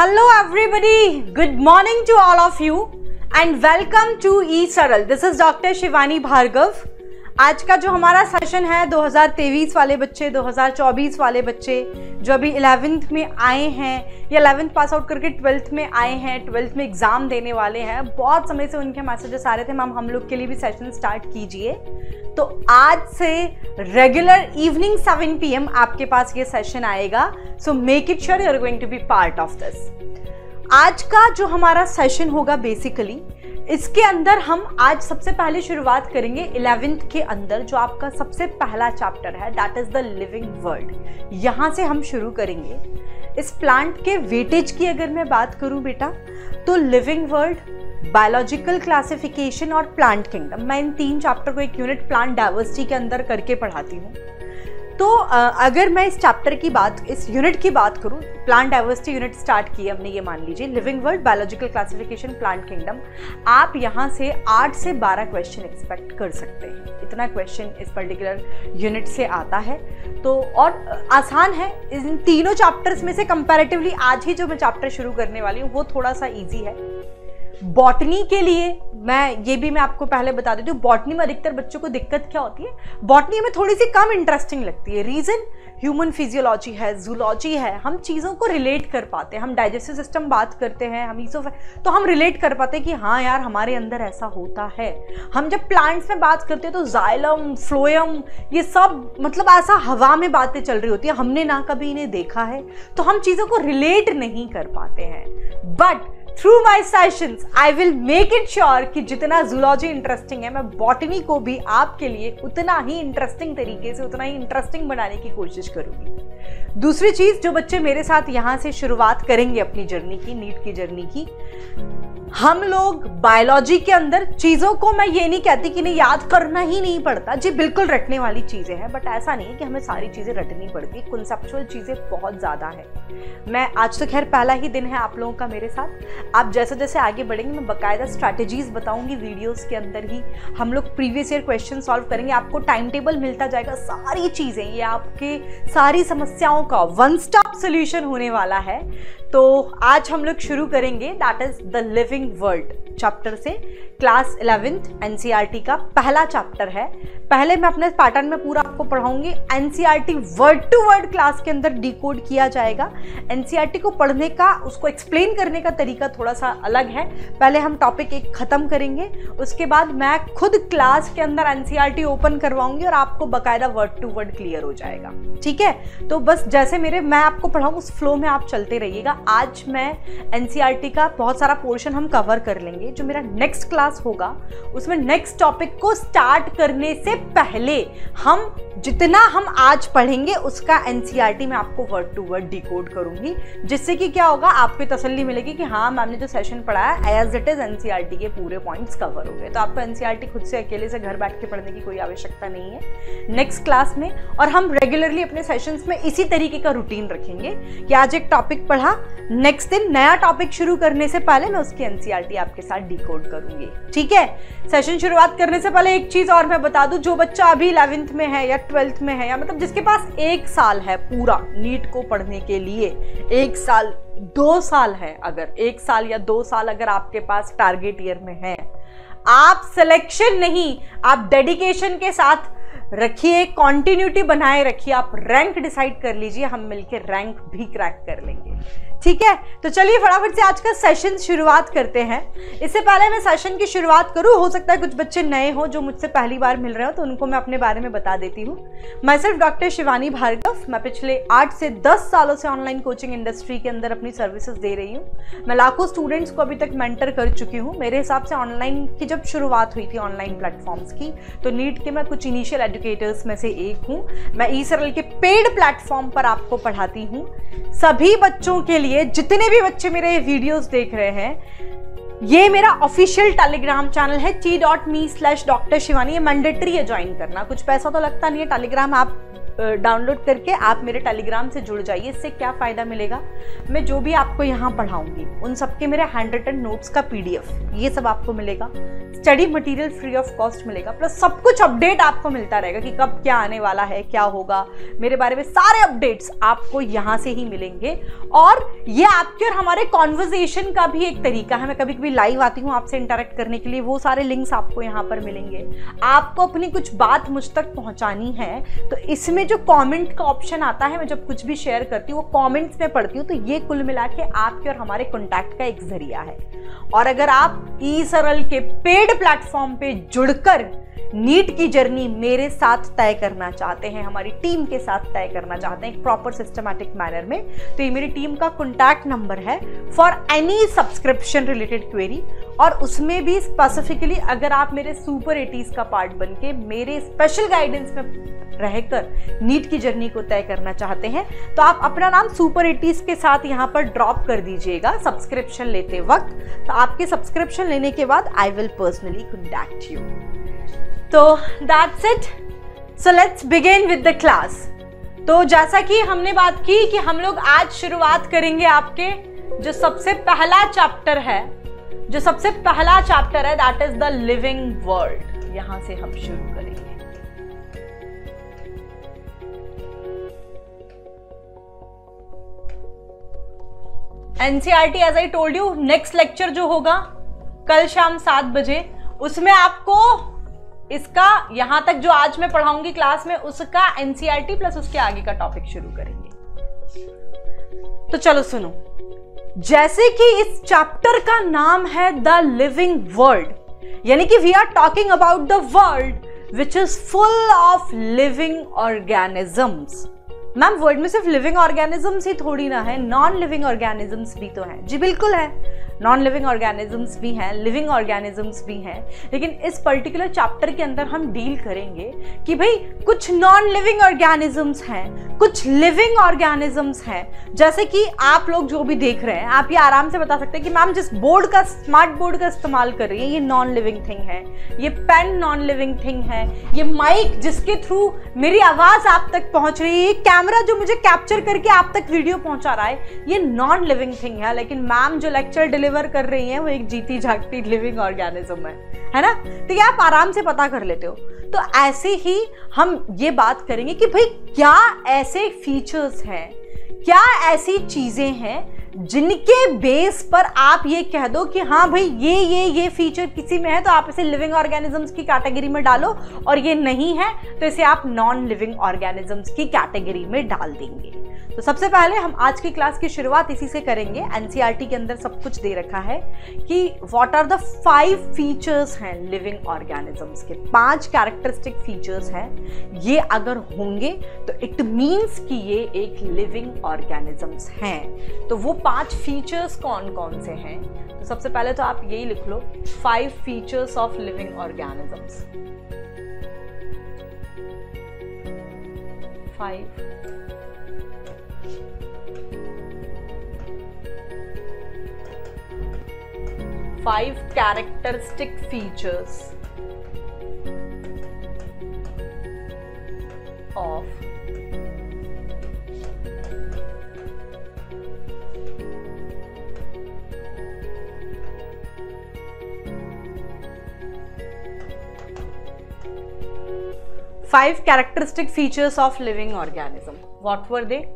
Hello everybody, good morning to all of you and welcome to E-Saral. This is Dr. Shivani Bhargav. आज का जो हमारा session है 2023 वाले बच्चे, 2024 वाले बच्चे जो अभी 11th में आए हैं या 11th पास आउट करके 12th में आए हैं, 12th में एग्ज़ाम देने वाले हैं, बहुत समय से उनके मैसेजेस आ रहे थे मैम हम लोग के लिए भी सेशन स्टार्ट कीजिए। तो आज से रेगुलर इवनिंग 7 PM आपके पास ये सेशन आएगा, so make it sure you are going to be part of this. आज का जो हमारा सेशन होगा बेसिकली इसके अंदर हम आज सबसे पहले शुरुआत करेंगे 11th के अंदर जो आपका सबसे पहला चैप्टर है, that is the living world. यहाँ से हम शुरू करेंगे। इस प्लांट के वेटेज की अगर मैं बात करूँ बेटा, तो लिविंग वर्ल्ड, बायोलॉजिकल क्लासिफिकेशन और प्लांट किंगडम, मैं इन 3 चैप्टर को एक यूनिट प्लांट डाइवर्सिटी के अंदर करके पढ़ाती हूँ। तो अगर मैं इस चैप्टर की बात, इस यूनिट की बात करूं, प्लांट डाइवर्सिटी यूनिट स्टार्ट की हमने, ये मान लीजिए living world, biological classification, plant kingdom, आप यहाँ से 8 से 12 क्वेश्चन एक्सपेक्ट कर सकते हैं। इतना क्वेश्चन इस पर्टिकुलर यूनिट से आता है, तो और आसान है। इन तीनों चैप्टर्स में से कंपैरेटिवली आज ही जो मैं चैप्टर शुरू करने वाली हूँ वो थोड़ा सा ईजी है। बॉटनी के लिए मैं आपको पहले बता देती हूँ, बॉटनी में अधिकतर बच्चों को दिक्कत क्या होती है, बॉटनी हमें थोड़ी सी कम इंटरेस्टिंग लगती है। रीजन ह्यूमन फिजियोलॉजी है, जूलॉजी है, हम चीज़ों को रिलेट कर पाते हैं। हम डाइजेस्टिव सिस्टम बात करते हैं, हम तो हम रिलेट कर पाते हैं कि हाँ यार हमारे अंदर ऐसा होता है। हम जब प्लांट्स में बात करते हैं तो जाइलम, फ्लोएम, ये सब मतलब ऐसा हवा में बातें चल रही होती है, हमने ना कभी इन्हें देखा है, तो हम चीज़ों को रिलेट नहीं कर पाते हैं। But through my sessions I will make it sure कि जितना जूलॉजी इंटरेस्टिंग है, मैं बॉटनी को भी आपके लिए उतना ही इंटरेस्टिंग तरीके से, उतना ही इंटरेस्टिंग बनाने की कोशिश करूंगी। दूसरी चीज, जो बच्चे मेरे साथ यहां से शुरुआत करेंगे अपनी जर्नी की, नीट की जर्नी की, हम लोग बायोलॉजी के अंदर चीज़ों को, मैं ये नहीं कहती कि नहीं याद करना ही नहीं पड़ता, जी बिल्कुल रटने वाली चीज़ें हैं, बट ऐसा नहीं है कि हमें सारी चीज़ें रटनी पड़ती। कॉन्सेप्चुअल चीज़ें बहुत ज़्यादा है। मैं आज तो खैर पहला ही दिन है आप लोगों का मेरे साथ, आप जैसे जैसे आगे बढ़ेंगे मैं बाकायदा स्ट्रैटेजीज बताऊंगी वीडियोस के अंदर ही। हम लोग प्रीवियस ईयर क्वेश्चन सॉल्व करेंगे, आपको टाइम टेबल मिलता जाएगा, सारी चीज़ें, ये आपके सारी समस्याओं का वन स्टॉप सोल्यूशन होने वाला है। तो आज हम लोग शुरू करेंगे, that is the living world chapter से। क्लास 11th NCERT का पहला चैप्टर है। पहले मैं अपने पैटर्न में पूरा आपको पढ़ाऊंगी। NCERT word to word class के अंदर डिकोड किया जाएगा। NCERT को पढ़ने का, उसको एक्सप्लेन करने का तरीका थोड़ा सा अलग है। पहले हम टॉपिक 1 खत्म करेंगे, उसके बाद मैं खुद क्लास के अंदर NCERT ओपन करवाऊंगी और आपको बाकायदा वर्ड टू वर्ड क्लियर हो जाएगा। ठीक है, तो बस जैसे मैं आपको पढ़ाऊँ उस फ्लो में आप चलते रहिएगा। आज मैं NCERT का बहुत सारा पोर्शन हम कवर कर लेंगे। जो मेरा नेक्स्ट क्लास होगा उसमें नेक्स्ट टॉपिक को स्टार्ट करने से पहले हम जितना हम आज पढ़ेंगे उसका NCERT में आपको वर्ड टू वर्ड डिकोड करूंगी, जिससे कि क्या होगा, आपको तसल्ली मिलेगी कि हाँ मैंने जो सेशन पढ़ाया एज इट इज NCERT के पूरे पॉइंट्स कवर हो गए। तो आपको NCERT खुद से अकेले से घर बैठ के पढ़ने की कोई आवश्यकता नहीं है नेक्स्ट क्लास में। और हम रेगुलरली अपने सेशंस में इसी तरीके का रूटीन रखेंगे कि आज एक टॉपिक पढ़ा, नेक्स्ट दिन नया टॉपिक शुरू करने से पहले मैं उसकी NCERT आपके साथ डिकोड करूंगी। ठीक है, सेशन शुरुआत करने से पहले एक चीज और मैं बता दूं, जो बच्चा अभी 11th में है या 12th में है, या मतलब जिसके पास 1 साल है पूरा नीट को पढ़ने के लिए, 1 साल 2 साल है, अगर 1 साल या 2 साल अगर आपके पास टारगेट ईयर में है, आप सिलेक्शन नहीं, आप डेडिकेशन के साथ रखिए, कॉन्टिन्यूटी बनाए रखिए, आप रैंक डिसाइड कर लीजिए, हम मिलकर रैंक भी क्रैक कर लेंगे। ठीक है, तो चलिए फटाफट से आज का सेशन शुरुआत करते हैं। इससे पहले मैं सेशन की शुरुआत करूं, हो सकता है कुछ बच्चे नए हो जो मुझसे पहली बार मिल रहे हो, तो उनको मैं अपने बारे में बता देती हूँ। मैं सिर्फ डॉक्टर शिवानी भार्गव, मैं पिछले 8 से 10 सालों से ऑनलाइन कोचिंग इंडस्ट्री के अंदर अपनी सर्विसेज दे रही हूँ। मैं लाखों स्टूडेंट्स को अभी तक मेंटर कर चुकी हूँ। मेरे हिसाब से ऑनलाइन की जब शुरुआत हुई थी ऑनलाइन प्लेटफॉर्म्स की, तो नीट के मैं कुछ इनिशियल एजुकेटर्स में से एक हूँ। मैं E-Saral के पेड प्लेटफॉर्म पर आपको पढ़ाती हूँ। सभी बच्चों के लिए, जितने भी बच्चे मेरे वीडियोस देख रहे हैं, ये मेरा ऑफिशियल टेलीग्राम चैनल है t.me/Dr. Shivani। ये मैंडेटरी है ज्वाइन करना, कुछ पैसा तो लगता नहीं है। टेलीग्राम आप डाउनलोड करके आप मेरे टेलीग्राम से जुड़ जाइए। इससे क्या फ़ायदा मिलेगा, मैं जो भी आपको यहाँ पढ़ाऊंगी उन सबके मेरे हैंड रिटन नोट्स का PDF ये सब आपको मिलेगा, study material free of cost मिलेगा, प्लस सब कुछ अपडेट आपको मिलता रहेगा कि कब क्या आने वाला है, क्या होगा, मेरे बारे में सारे अपडेट्स आपको यहाँ से ही मिलेंगे। और ये आपके और हमारे कॉन्वर्जेशन का भी एक तरीका है। मैं कभी कभी लाइव आती हूँ आपसे इंटरेक्ट करने के लिए, वो सारे लिंक्स आपको यहाँ पर मिलेंगे। आपको अपनी कुछ बात मुझ तक पहुँचानी है तो इसमें जो कमेंट का ऑप्शन आता है, मैं जब कुछ भी शेयर करती हूँ वो कमेंट्स में पढ़ती हूँ, तो ये कुल मिला के आपके और हमारे कॉन्टैक्ट का एक जरिया है। और अगर आप ई-सरल के पेड प्लेटफॉर्म पे जुड़कर नीट की जर्नी मेरे साथ तय करना चाहते हैं, हमारी टीम के साथ तय करना चाहते हैं एक प्रॉपर सिस्टमैटिक मैनर में, तो ये मेरी टीम का कॉन्टैक्ट नंबर है for any subscription related query. और उसमें भी स्पेसिफिकली अगर आप मेरे सुपर 80s का पार्ट बनके मेरे स्पेशल गाइडेंस में रहकर नीट की जर्नी को तय करना चाहते हैं तो आप अपना नाम सुपर 80s के साथ यहाँ पर ड्रॉप कर दीजिएगा सब्सक्रिप्शन लेते वक्त। तो आपके सब्सक्रिप्शन लेने के बाद I will personally contact you. तो that's it, so let's begin with the class. तो जैसा कि हमने बात की कि हम लोग आज शुरुआत करेंगे आपके जो सबसे पहला चैप्टर है, that is the living world. यहां से हम शुरू करेंगे। NCERT as I told you, next lecture जो होगा कल शाम 7 बजे, उसमें आपको इसका यहां तक जो आज मैं पढ़ाऊंगी क्लास में उसका NCERT प्लस उसके आगे का टॉपिक शुरू करेंगे। तो चलो सुनो, जैसे कि इस चैप्टर का नाम है द लिविंग वर्ल्ड, यानी कि we are talking about the world which is full of living organisms. Ma'am world में सिर्फ लिविंग ऑर्गेनिजम्स ही थोड़ी ना है, नॉन लिविंग ऑर्गेनिजम्स भी तो हैं। जी बिल्कुल है, नॉन लिविंग ऑर्गेनिजम्स भी हैं, लिविंग ऑर्गेनिजम्स भी हैं। लेकिन इस पर्टिकुलर चैप्टर के अंदर हम डील करेंगे कि भाई कुछ नॉन लिविंग ऑर्गेनिजम्स हैं, कुछ लिविंग ऑर्गेनिजम्स हैं। जैसे कि आप लोग जो भी देख रहे हैं, आप ये आराम से बता सकते हैं कि मैम जिस बोर्ड का, स्मार्ट बोर्ड का इस्तेमाल कर रही है, ये नॉन लिविंग थिंग है, ये पेन नॉन लिविंग थिंग है, ये माइक जिसके थ्रू मेरी आवाज आप तक पहुंच रही है, ये कैमरा जो मुझे कैप्चर करके आप तक वीडियो पहुंचा रहा है, ये नॉन लिविंग थिंग है। लेकिन मैम जो लेक्चर डिलीवर कर रही हैं वो एक जीती जागती लिविंग ऑर्गेनिज्म है ना। तो ये आप आराम से पता कर लेते हो। तो ऐसे ही हम ये बात करेंगे कि भाई क्या ऐसे फीचर्स हैं, क्या ऐसी चीजें हैं जिनके बेस पर आप ये कह दो कि हाँ भाई ये फीचर किसी में है तो आप इसे लिविंग ऑर्गेनिजम्स की कैटेगरी में डालो, और ये नहीं है तो इसे आप नॉन लिविंग ऑर्गेनिजम्स की कैटेगरी में डाल देंगे। तो सबसे पहले हम आज की क्लास की शुरुआत इसी से करेंगे। NCERT के अंदर सब कुछ दे रखा है कि व्हाट आर द 5 फीचर्स हैं लिविंग ऑर्गेनिजम्स के, 5 कैरेक्टरिस्टिक फीचर्स हैं। ये अगर होंगे तो इट मीन्स कि ये एक लिविंग ऑर्गेनिजम्स हैं। तो वो 5 फीचर्स कौन कौन से हैं? तो सबसे पहले तो आप यही लिख लो, 5 features of living organisms. 5 characteristic features of five characteristic features of living organism. What were they?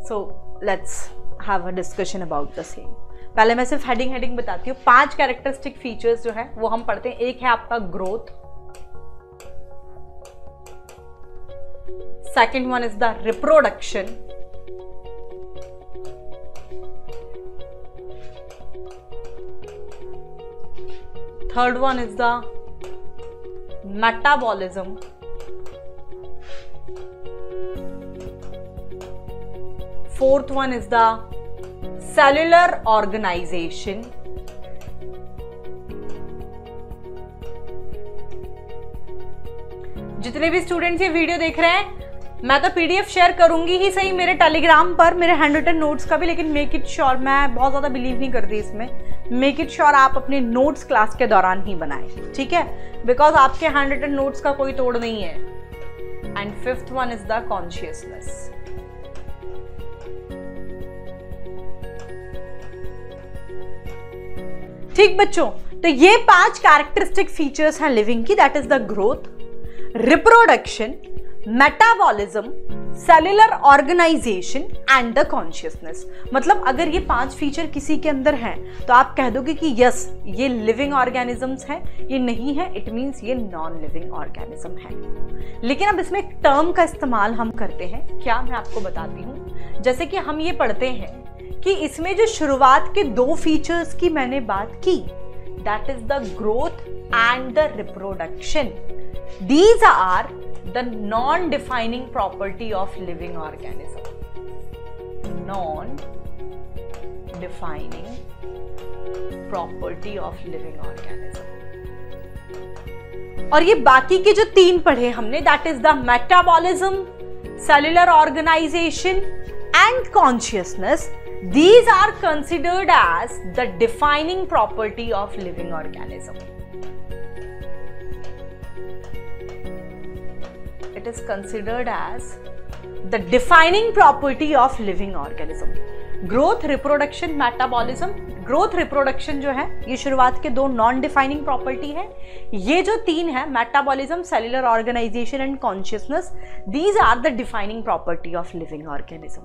So let's have a discussion about the same. पहले मैं सिर्फ हेडिंग बताती हूँ। 5 कैरेक्टरिस्टिक फीचर्स जो है वो हम पढ़ते हैं। एक है आपका growth, second one is the reproduction, third one is the metabolism, fourth one is the cellular organization, जितने भी स्टूडेंट्स ये वीडियो देख रहे हैं, मैं तो PDF शेयर करूंगी ही सही मेरे टेलीग्राम पर, मेरे हैंड रिटन नोट्स का भी, लेकिन मेक इट श्योर, मैं बहुत ज्यादा बिलीव नहीं करती इसमें, मेक इट श्योर आप अपने नोट्स क्लास के दौरान ही बनाएं, ठीक है? बिकॉज आपके हैंड रिटन नोट्स का कोई तोड़ नहीं है। and fifth one is the consciousness. ठीक बच्चों, तो ये 5 कैरेक्टरिस्टिक फीचर्स हैं लिविंग की, that is the growth, reproduction, metabolism, cellular organisation and the consciousness. मतलब अगर ये 5 फीचर किसी के अंदर हैं तो आप कह दोगे कि यस ये लिविंग ऑर्गेनिजम्स हैं, ये नहीं है इट मींस ये नॉन लिविंग ऑर्गेनिज्म है। लेकिन अब इसमें एक टर्म का इस्तेमाल हम करते हैं, क्या मैं आपको बताती हूँ। जैसे कि हम ये पढ़ते हैं कि इसमें जो शुरुआत के 2 फीचर्स की मैंने बात की, that is the growth and the reproduction, these are the non-defining property of living organism. Non-defining property of living organism. और ये बाकी के जो 3 पढ़े हमने, that is the metabolism, cellular organization and consciousness, these are considered as the defining property of living organism. It is considered as the defining property of living organism. Growth, reproduction, metabolism. Growth, reproduction जो है ये शुरुआत के 2 non defining property है। ये जो 3 है, metabolism, cellular organisation and consciousness, these are the defining property of living organism.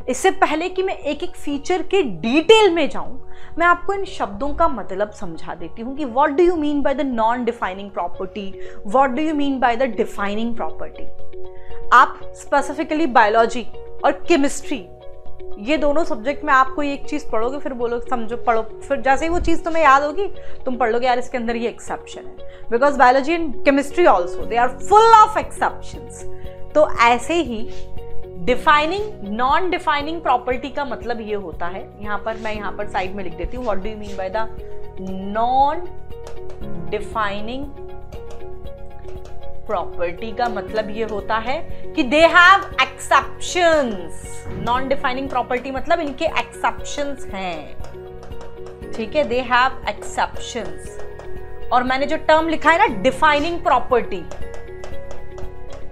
इससे पहले कि मैं एक एक फीचर के डिटेल में जाऊं, मैं आपको इन शब्दों का मतलब समझा देती हूं कि what do you mean by the non defining property, what do you mean by the defining property. आप स्पेसिफिकली बायोलॉजी और केमिस्ट्री, ये दोनों सब्जेक्ट में आपको एक चीज पढ़ोगे, फिर बोलो समझो पढ़ो, फिर जैसे ही वो चीज तुम्हें याद होगी तुम पढ़ लोगे यार इसके अंदर ये एक्सेप्शन है, because biology and chemistry also they are full of exceptions. तो ऐसे ही डिफाइनिंग नॉन डिफाइनिंग प्रॉपर्टी का मतलब ये होता है, मैं यहाँ पर साइड में लिख देती हूँ, what do you mean by the non defining property का मतलब ये होता है कि they have exceptions. Non defining property मतलब इनके एक्सेप्शंस हैं, ठीक है, दे हैव एक्सेप्शंस। और मैंने जो टर्म लिखा है ना डिफाइनिंग प्रॉपर्टी,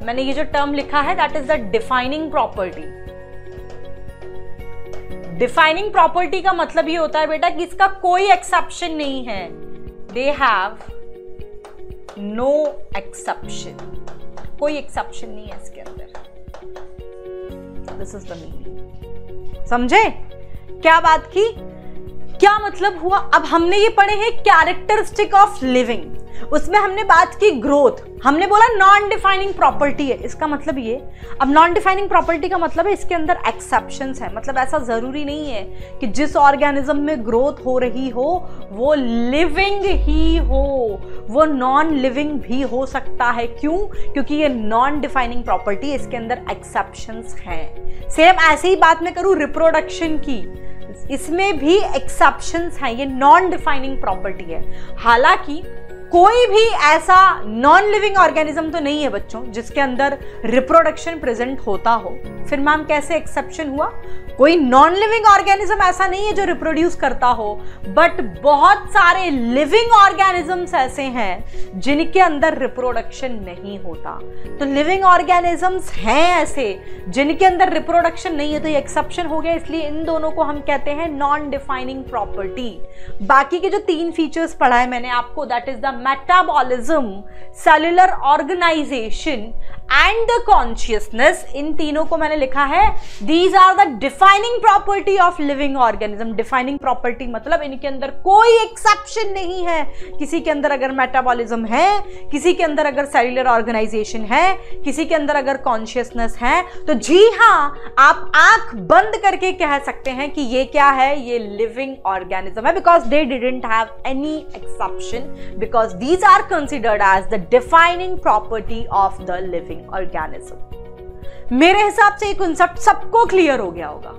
मैंने ये जो टर्म लिखा है that is the defining property. Defining property का मतलब ये होता है बेटा कि इसका कोई एक्सेप्शन नहीं है, दे हैव नो एक्सेप्शन, कोई एक्सेप्शन नहीं है इसके अंदर। This is the meaning. समझे क्या बात की, क्या मतलब हुआ। अब हमने ये पढ़े हैं कैरेक्टरिस्टिक ऑफ लिविंग, उसमें हमने बात की ग्रोथ, हमने बोला नॉन डिफाइनिंग प्रॉपर्टी है, इसका मतलब ये। अब नॉन डिफाइनिंग प्रॉपर्टी का मतलब है इसके अंदर एक्सेप्शंस है, मतलब ऐसा जरूरी नहीं है कि जिस ऑर्गेनिज्म में ग्रोथ हो रही हो वो लिविंग ही हो, वो नॉन लिविंग भी हो सकता है। क्यों? क्योंकि ये नॉन डिफाइनिंग प्रॉपर्टी, इसके अंदर एक्सेप्शंस हैं। सेम ऐसे ही बात मैं करूं रिप्रोडक्शन की, इसमें भी एक्सेप्शंस हैं, ये नॉन डिफाइनिंग प्रॉपर्टी है। हालांकि कोई भी ऐसा नॉन लिविंग ऑर्गेनिज्म तो नहीं है बच्चों जिसके अंदर रिप्रोडक्शन प्रेजेंट होता हो। फिर मैम कैसे एक्सेप्शन हुआ? कोई नॉन लिविंग ऑर्गेनिज्म ऐसा नहीं है जो रिप्रोड्यूस करता हो, बट बहुत सारे लिविंग ऑर्गेनिजम्स ऐसे हैं जिनके अंदर रिप्रोडक्शन नहीं होता। तो लिविंग ऑर्गेनिजम्स हैं ऐसे जिनके अंदर रिप्रोडक्शन नहीं है, तो ये एक्सेप्शन हो गया, इसलिए इन दोनों को हम कहते हैं नॉन डिफाइनिंग प्रॉपर्टी। बाकी के जो 3 फीचर्स पढ़ा है मैंने आपको, that is the metabolism, cellular organisation and the consciousness, इन तीनों को मैंने लिखा है these are the defining property of living organism. Defining property मतलब इनके अंदर कोई एक्सेप्शन नहीं है। किसी के अंदर अगर मेटाबॉलिज्म है, किसी के अंदर अगर सेल्यूलर ऑर्गेनाइजेशन है, किसी के अंदर अगर कॉन्शियसनेस है, तो जी हाँ आप आंख बंद करके कह सकते हैं कि ये क्या है, ये लिविंग ऑर्गेनिज्म है, because they didn't have any exception, because these are considered as the defining property of the living organism. मेरे हिसाब से ये कॉन्सेप्ट सबको क्लियर हो गया होगा।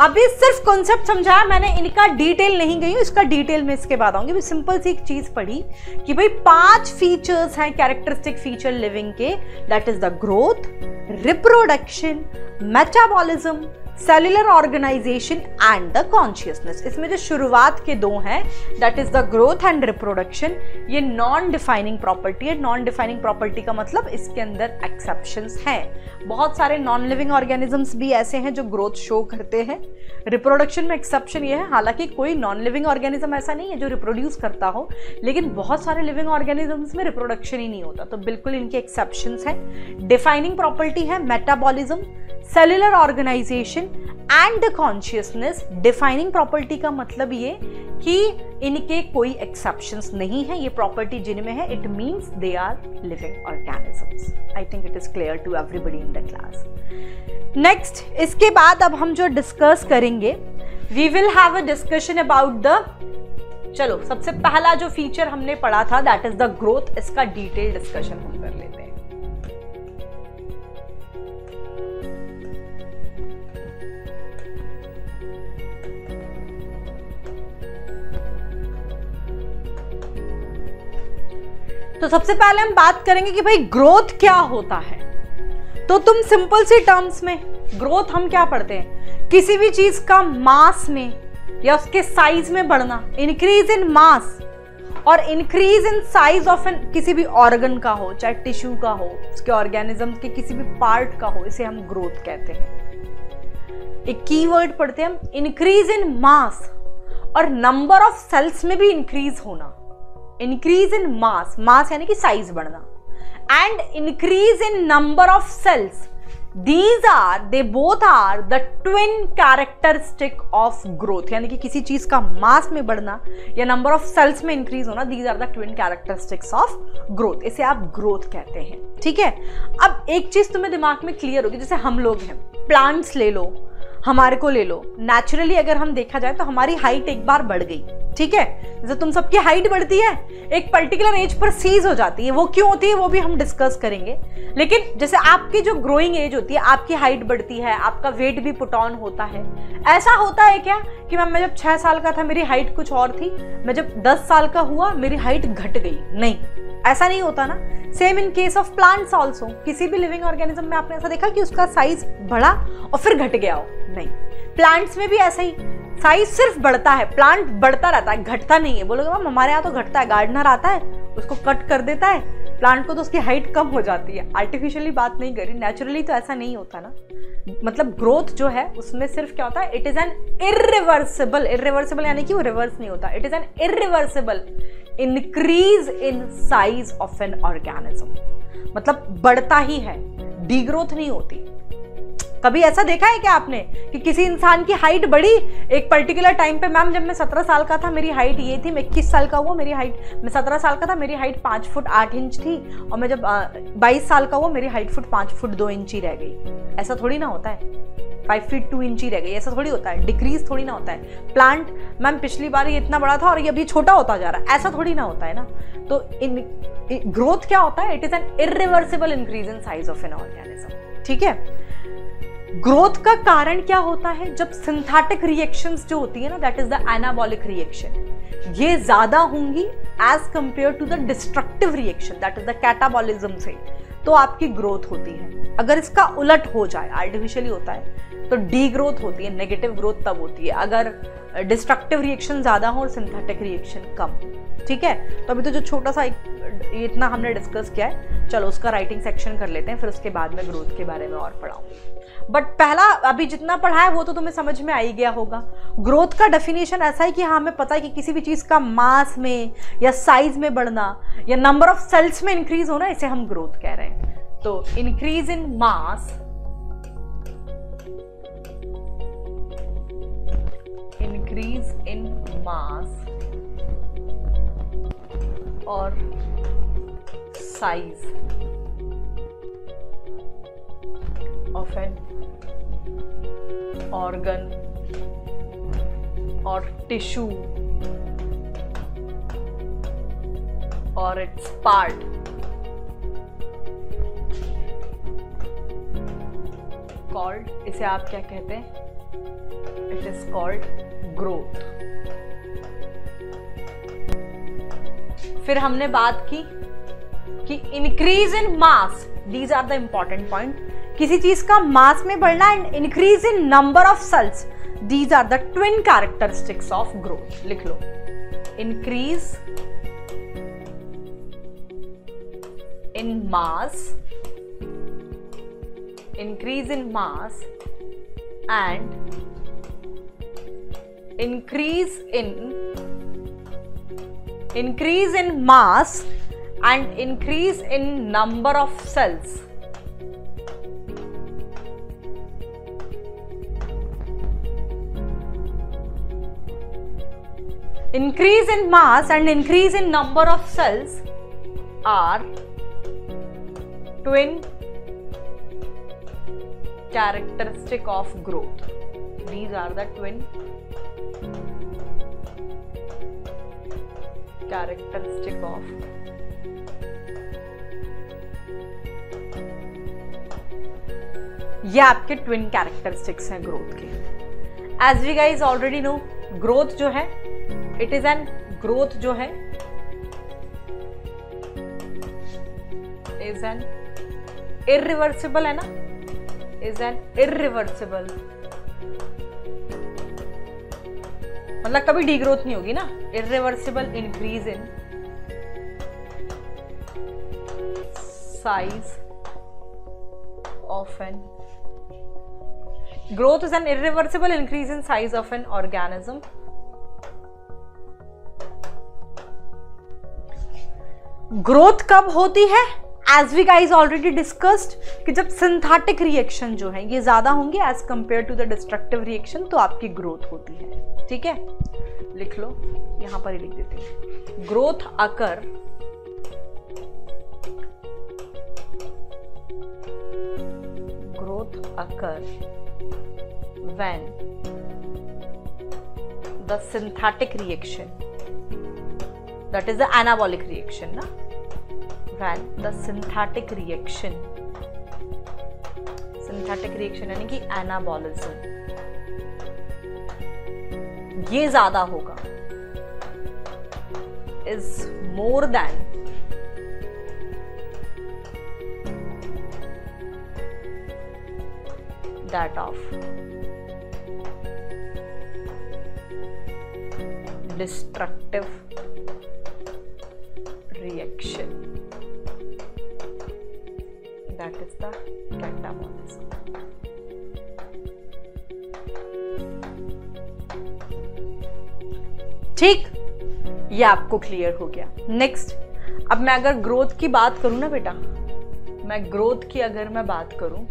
अभी सिर्फ कॉन्सेप्ट समझाया मैंने, इनका डिटेल नहीं गई हूं, इसका डिटेल में इसके बाद आऊंगी। सिंपल सी एक चीज पढ़ी कि भाई 5 फीचर्स हैं कैरेक्टरिस्टिक फीचर लिविंग के, that is the growth, reproduction, metabolism, cellular organisation and the consciousness. इसमें जो शुरुआत के दो हैं, that is the growth and reproduction, ये नॉन डिफाइनिंग प्रॉपर्टी है। नॉन डिफाइनिंग प्रॉपर्टी का मतलब इसके अंदर एक्सेप्शंस हैं। बहुत सारे नॉन लिविंग ऑर्गेनिजम्स भी ऐसे हैं जो ग्रोथ शो करते हैं। रिप्रोडक्शन में एक्सेप्शन ये है, हालांकि कोई नॉन लिविंग ऑर्गेनिज्म ऐसा नहीं है जो रिप्रोड्यूस करता हो, लेकिन बहुत सारे लिविंग ऑर्गेनिजम्स में रिप्रोडक्शन ही नहीं होता, तो बिल्कुल इनके एक्सेप्शंस हैं। डिफाइनिंग प्रॉपर्टी है metabolism, cellular organisation and the consciousness. Defining property का मतलब ये कि इनके कोई एक्सेप्शंस नहीं है, ये प्रॉपर्टी जिनमें है it means they are living organisms. I think it is clear to everybody in the class. Next, इसके बाद अब हम जो डिस्कस करेंगे, we will have a discussion about the, चलो सबसे पहला जो फीचर हमने पढ़ा था दैट इज द ग्रोथ, इसका डिटेल डिस्कशन हम कर लेते हैं। तो सबसे पहले हम बात करेंगे कि भाई ग्रोथ क्या होता है। तो तुम सिंपल सी टर्म्स में ग्रोथ हम क्या पढ़ते हैं, किसी भी चीज का मास में या उसके साइज में बढ़ना, इंक्रीज इन मास और increase in size of an, किसी भी ऑर्गन का हो, चाहे टिश्यू का हो, उसके ऑर्गेनिज्म के किसी भी पार्ट का हो, इसे हम ग्रोथ कहते हैं। एक कीवर्ड पढ़ते हैं हम, इंक्रीज इन मास और नंबर ऑफ सेल्स में भी इंक्रीज होना। इंक्रीज इन मास, मास यानी कि साइज बढ़ना, and increase in number of cells, they both are the twin characteristic of growth। यानी कि किसी चीज का मास में बढ़ना या नंबर ऑफ सेल्स में इंक्रीज होना, these are the twin characteristics of growth। इसे आप ग्रोथ कहते हैं, ठीक है। अब एक चीज तुम्हें दिमाग में क्लियर होगी, जैसे हम लोग हैं, प्लांट्स ले लो, हमारे को ले लो, नेचुरली अगर हम देखा जाए तो हमारी हाइट एक बार बढ़ गई, ठीक है। जैसे तुम सबकी हाइट बढ़ती है, एक पर्टिकुलर एज पर सीज हो जाती है, वो क्यों होती है वो भी हम डिस्कस करेंगे। लेकिन जैसे आपकी जो ग्रोइंग एज होती है, आपकी हाइट बढ़ती है, आपका वेट भी पुट ऑन होता है। ऐसा होता है क्या कि मैं जब 6 साल का था मेरी हाइट कुछ और थी, मैं जब 10 साल का हुआ मेरी हाइट घट गई? नहीं, ऐसा नहीं होता ना। Same in case of plants also, किसी भी लिविंग ऑर्गेनिज्म में आपने ऐसा देखा कि उसका साइज बढ़ा और फिर घट गया हो? नहीं। प्लांट्स में भी ऐसा ही, साइज सिर्फ बढ़ता है, प्लांट बढ़ता रहता है, घटता नहीं है। बोलोगे मैम हमारे यहाँ तो घटता है, गार्डनर आता है उसको कट कर देता है प्लांट को तो उसकी हाइट कम हो जाती है। आर्टिफिशियली बात नहीं करी, नेचुरली तो ऐसा नहीं होता ना। मतलब ग्रोथ जो है उसमें सिर्फ क्या होता है, it is N irreversible, irreversible यानी कि वो रिवर्स नहीं होता, it is N irreversible increase in size of an organism. मतलब बढ़ता ही है, डीग्रोथ नहीं होती। कभी ऐसा देखा है क्या आपने कि किसी इंसान की हाइट बढ़ी एक पर्टिकुलर टाइम पे? मैम जब मैं 17 साल का था मेरी हाइट ये थी, मैं 21 साल का हुआ मेरी हाइट, मैं 17 साल का था मेरी हाइट 5 फुट 8 इंच थी, और मैं जब 22 साल का हुआ मेरी हाइट 5 फुट 2 इंच ही रह गई। ऐसा थोड़ी ना होता है। 5 फीट 2 इंच ही रह गई, ऐसा थोड़ी होता है। डिक्रीज थोड़ी ना होता है। प्लांट मैम पिछली बार ये इतना बड़ा था और ये अभी छोटा होता जा रहा है, ऐसा थोड़ी ना होता है ना। तो ग्रोथ क्या होता है, it is N irreversible increase in size of an organism, ठीक है। ग्रोथ का कारण क्या होता है, जब सिंथेटिक रिएक्शंस जो होती है ना, that is the anabolic reaction, ये ज्यादा होंगी as compare to the destructive reaction that is the catabolism से, तो आपकी ग्रोथ होती है। अगर इसका उलट हो जाए, आर्टिफिशियली होता है, तो डी ग्रोथ होती है, नेगेटिव ग्रोथ तब होती है अगर डिस्ट्रक्टिव रिएक्शन ज्यादा हो और सिंथेटिक रिएक्शन कम, ठीक है। तो अभी तो जो छोटा सा इतना हमने डिस्कस किया है, चलो उसका राइटिंग सेक्शन कर लेते हैं, फिर उसके बाद में ग्रोथ के बारे में और पढ़ाऊंगी। बट पहला अभी जितना पढ़ा है वो तो तुम्हें समझ में आ ही गया होगा। ग्रोथ का डेफिनेशन ऐसा है कि हाँ हमें पता है कि किसी भी चीज का मास में या साइज में बढ़ना या नंबर ऑफ सेल्स में इंक्रीज होना, इसे हम ग्रोथ कह रहे हैं। तो increase in mass, increase in mass और size of an organ or tissue or its part called, इसे आप क्या कहते हैं, it is called growth। फिर हमने बात की कि increase in mass, these are the important point, किसी चीज का मास में बढ़ना and increase in number of cells, these are the twin characteristics of growth. लिख लो, increase in mass, increase in mass and increase in mass and increase in number of cells. Increase in mass and increase in number of cells are twin characteristic of growth. These are the twin characteristic of ये आपके twin characteristics हैं growth के। As we guys already know, growth जो है it is N growth जो है is an irreversible, है ना, is an irreversible, मतलब कभी डीग्रोथ नहीं होगी ना। irreversible increase in size of an growth is an irreversible increase in size of an organism growth कब होती है? As we guys already discussed कि जब सिंथेटिक रिएक्शन जो है ये ज्यादा होंगे as compare to the destructive reaction, तो आपकी ग्रोथ होती है। ठीक है, लिख लो, यहां पर ही लिख देते हैं, growth occur when the synthetic reaction, that is the anabolic reaction ना, when the synthetic reaction यानी कि एनाबॉलिज्म ये ज्यादा होगा, is more than that of destructive reaction, that is the catabolism. ठीक, ये आपको क्लियर हो गया। नेक्स्ट, अब मैं अगर ग्रोथ की बात करूं ना बेटा, मैं ग्रोथ की अगर मैं बात करूं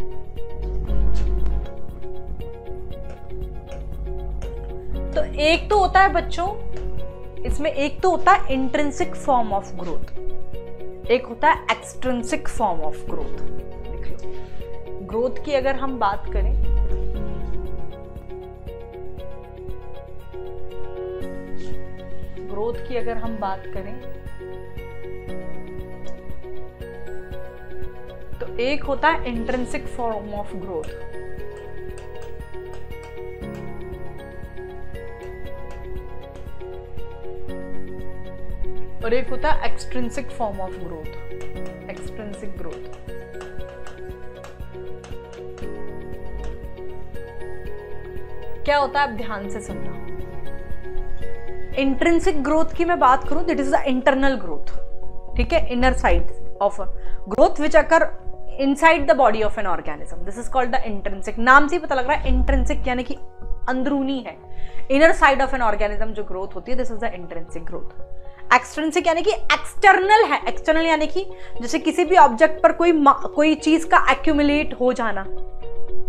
तो एक तो होता है बच्चों, इसमें एक तो होता है इंट्रिंसिक फॉर्म ऑफ ग्रोथ, एक होता है एक्सट्रिंसिक फॉर्म ऑफ ग्रोथ। लिख लो, ग्रोथ की अगर हम बात करें तो एक होता है इंट्रिंसिक फॉर्म ऑफ ग्रोथ, और एक होता है extrinsic form of growth, extrinsic growth. क्या होता है, आप ध्यान से सुनना। इंट्रिंसिक ग्रोथ की मैं बात करूं, that is the internal growth, ठीक है, inner side of growth which occur inside the body of an organism, this is called the intrinsic. नाम से ही पता लग रहा है इंट्रिंसिक यानी कि अंदरूनी है, inner side of an organism जो ग्रोथ होती है, this is the intrinsic growth. Extrinsic यानी कि एक्सटर्नल है, एक्सटर्नल यानी कि जैसे किसी भी ऑब्जेक्ट पर कोई चीज का एक्यूमुलेट हो जाना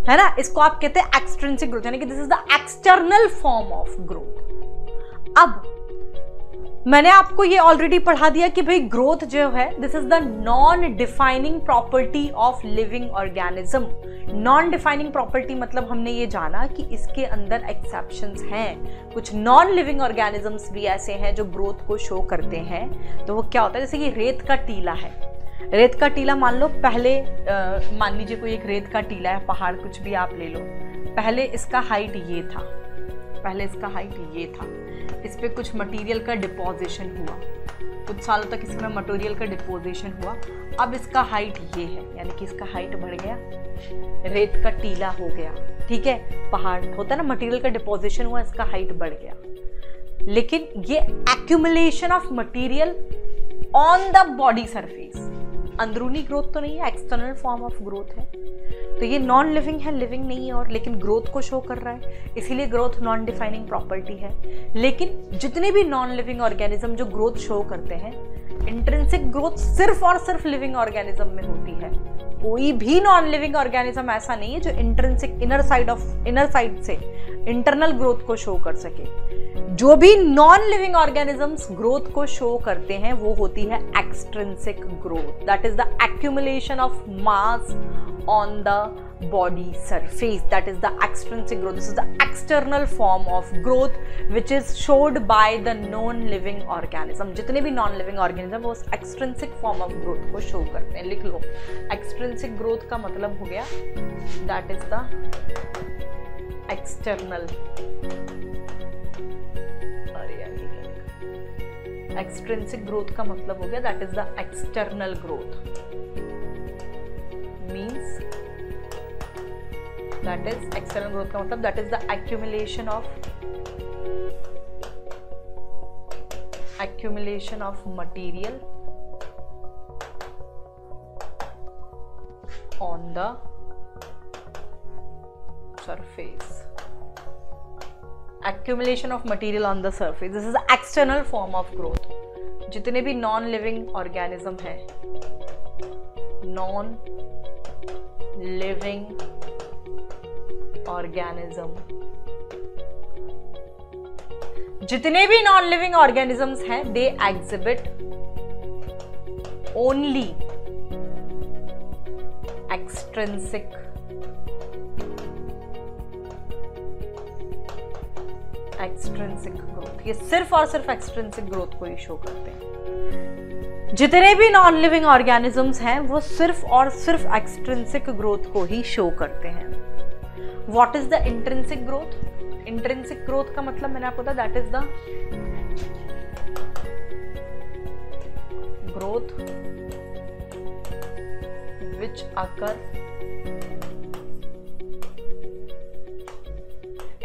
है ना, इसको आप कहते हैं एक्सट्रिंसिक ग्रोथ, यानी कि this is the external form of growth. अब मैंने आपको ये ऑलरेडी पढ़ा दिया कि भाई ग्रोथ जो है this is the non defining property of living organism. Non defining property मतलब हमने ये जाना कि इसके अंदर एक्सेप्शंस हैं, कुछ नॉन लिविंग ऑर्गेनिजम्स भी ऐसे हैं जो ग्रोथ को शो करते हैं। तो वो क्या होता है, जैसे कि रेत का टीला है, रेत का टीला मान लो, पहले मान लीजिए कोई एक रेत का टीला है, पहाड़ कुछ भी आप ले लो, पहले इसका हाइट ये था, पहले इसका हाइट ये था, इस पे कुछ मटेरियल का डिपोजिशन हुआ, कुछ सालों तक इसमें मटेरियल का डिपोजिशन हुआ, अब इसका हाइट ये है, यानी कि इसका हाइट बढ़ गया, रेत का टीला हो गया, ठीक है, पहाड़ होता है ना, मटेरियल का डिपोजिशन हुआ, इसका हाइट बढ़ गया। लेकिन ये accumulation of material on the body surface, अंदरूनी ग्रोथ तो नहीं है, एक्सटर्नल फॉर्म ऑफ ग्रोथ है। तो ये नॉन लिविंग है, लिविंग नहीं है, और लेकिन ग्रोथ को शो कर रहा है, इसीलिए ग्रोथ नॉन डिफाइनिंग प्रॉपर्टी है। लेकिन जितने भी नॉन लिविंग ऑर्गेनिज्म जो ग्रोथ शो करते हैं, इंट्रिंसिक ग्रोथ सिर्फ और सिर्फ लिविंग ऑर्गेनिज्म में होती है। कोई भी नॉन लिविंग ऑर्गेनिज्म ऐसा नहीं है जो इंट्रिंसिक इनर साइड से इंटरनल ग्रोथ को शो कर सके। जो भी नॉन लिविंग ऑर्गेनिजम्स ग्रोथ को शो करते हैं वो होती है extrinsic growth, that is the accumulation of mass on the body surface, that is the extrinsic growth. This is the external form of growth which is showed by the non living organism. जितने भी non living organism वो extrinsic form of growth को show करते हैं। लिख लो, extrinsic growth का मतलब हो गया that is the external, extrinsic growth का मतलब हो गया that is the external growth, means that is external growth का मतलब that is the accumulation of material on the surface, accumulation of material on the surface, this is the external form of growth। जितने भी non living organism है, non living organism, जितने भी non living organisms हैं, they exhibit only extrinsic growth. ये सिर्फ और सिर्फ एक्सट्रिंसिक ग्रोथ को ही शो करते हैं। जितने भी नॉन लिविंग ऑर्गेनिजम्स हैं वो सिर्फ और सिर्फ एक्सट्रिंसिक ग्रोथ को ही शो करते हैं। What is the intrinsic growth? Intrinsic growth का मतलब मैंने आपको बताया that is the growth which occur,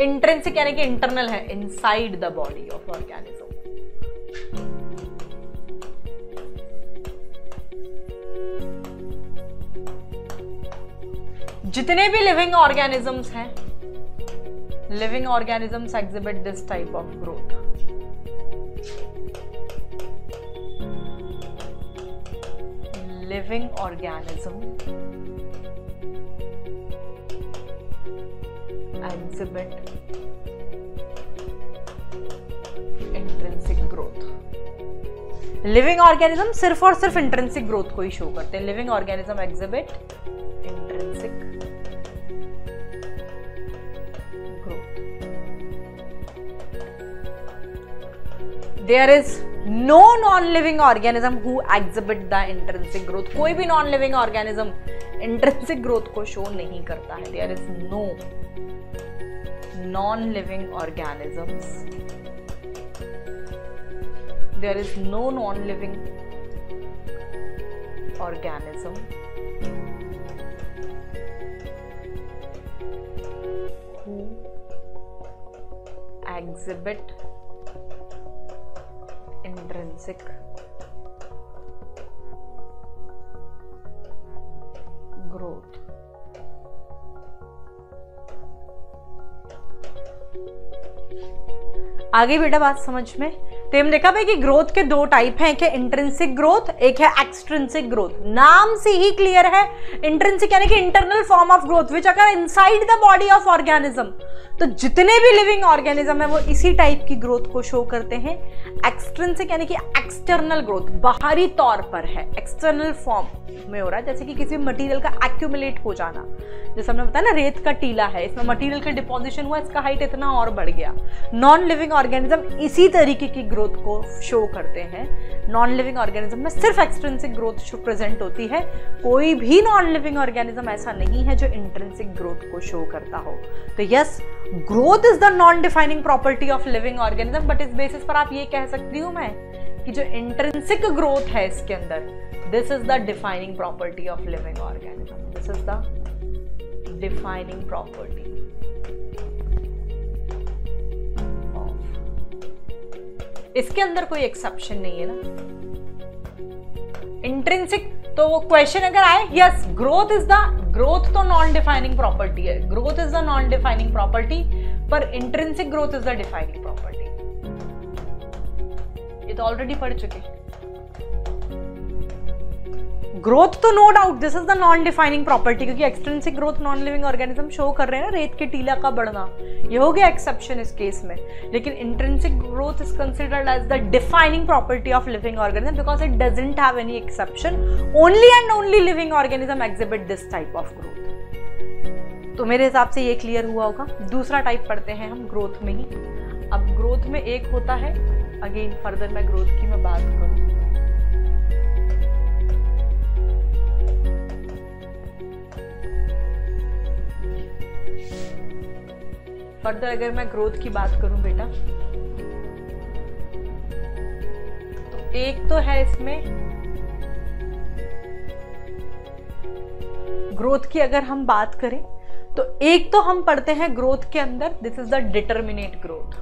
intrinsic यानी कि इंटरनल है, inside the body of organism. जितने भी लिविंग ऑर्गेनिजम्स हैं, living organisms exhibit this type of growth. Living organism exhibit intrinsic growth. Living organism सिर्फ और सिर्फ इंट्रिंसिक ग्रोथ को ही शो करते हैं। Living organism exhibit intrinsic There is no non-living organism who exhibit the intrinsic growth. कोई भी non-living organism intrinsic growth को show नहीं करता है। There is no non-living organisms. There is no non-living organism who exhibit intrinsic growth। आगे बेटा बात समझ में? तो हम देखा भाई कि ग्रोथ के दो टाइप हैं, एक है इंट्रिंसिक ग्रोथ, एक है एक्सट्रिंसिक ग्रोथ। नाम से ही क्लियर है, इंट्रिंसिक यानी कि internal form of growth which occur inside the body of organism. तो जितने भी लिविंग ऑर्गेनिज्म है वो इसी टाइप की ग्रोथ को शो करते हैं। एक्सट्रिंसिक यानी कि एक्सटर्नल ग्रोथ, बाहरी तौर पर है, एक्सटर्नल फॉर्म में हो रहा है, जैसे कि किसी मटेरियल का एक्यूमुलेट हो जाना। जैसे हमने बताया ना, रेत का टीला है, इसमें मटेरियल का डिपोजिशन हुआ, इसका हाइट इतना और बढ़ गया। नॉन लिविंग ऑर्गेनिज्म इसी तरीके की ग्रोथ को शो करते हैं। नॉन लिविंग ऑर्गेनिज्म में सिर्फ एक्सट्रिंसिक ग्रोथ प्रेजेंट होती है। कोई भी नॉन लिविंग ऑर्गेनिज्म ऐसा नहीं है जो इंट्रिंसिक ग्रोथ को शो करता हो। तो yes, growth is the non defining property of living organism, but इस बेसिस पर आप ये कह सकती हूँ मैं कि जो इंट्रिंसिक ग्रोथ है इसके अंदर, this is the defining property of living organism, this is the defining property of, इसके अंदर कोई एक्सेप्शन नहीं है ना। इंट्रिंसिक तो वो क्वेश्चन अगर आए, yes growth is the, growth तो नॉन डिफाइनिंग प्रॉपर्टी है, growth is the non defining property, पर intrinsic growth is the defining property, ये तो ऑलरेडी पढ़ चुके। ग्रोथ तो no doubt this is the non defining property, क्योंकि extrinsic growth non living organism show कर रहे हैं ना, रेत के टीला का बढ़ना, ये हो गया एक्सेप्शन इस केस में। लेकिन intrinsic growth is considered as the defining property of living organism because it doesn't have any exception, only and only living organism exhibit this type of growth. तो मेरे हिसाब से ये क्लियर हुआ होगा। दूसरा टाइप पढ़ते हैं हम ग्रोथ में ही। अब ग्रोथ में एक होता है, अगेन फर्दर मैं ग्रोथ की मैं बात करूं, फर्दर अगर मैं ग्रोथ की बात करूं बेटा, तो एक तो है इसमें ग्रोथ की अगर हम बात करें तो एक तो हम पढ़ते हैं ग्रोथ के अंदर, this is the determinate growth.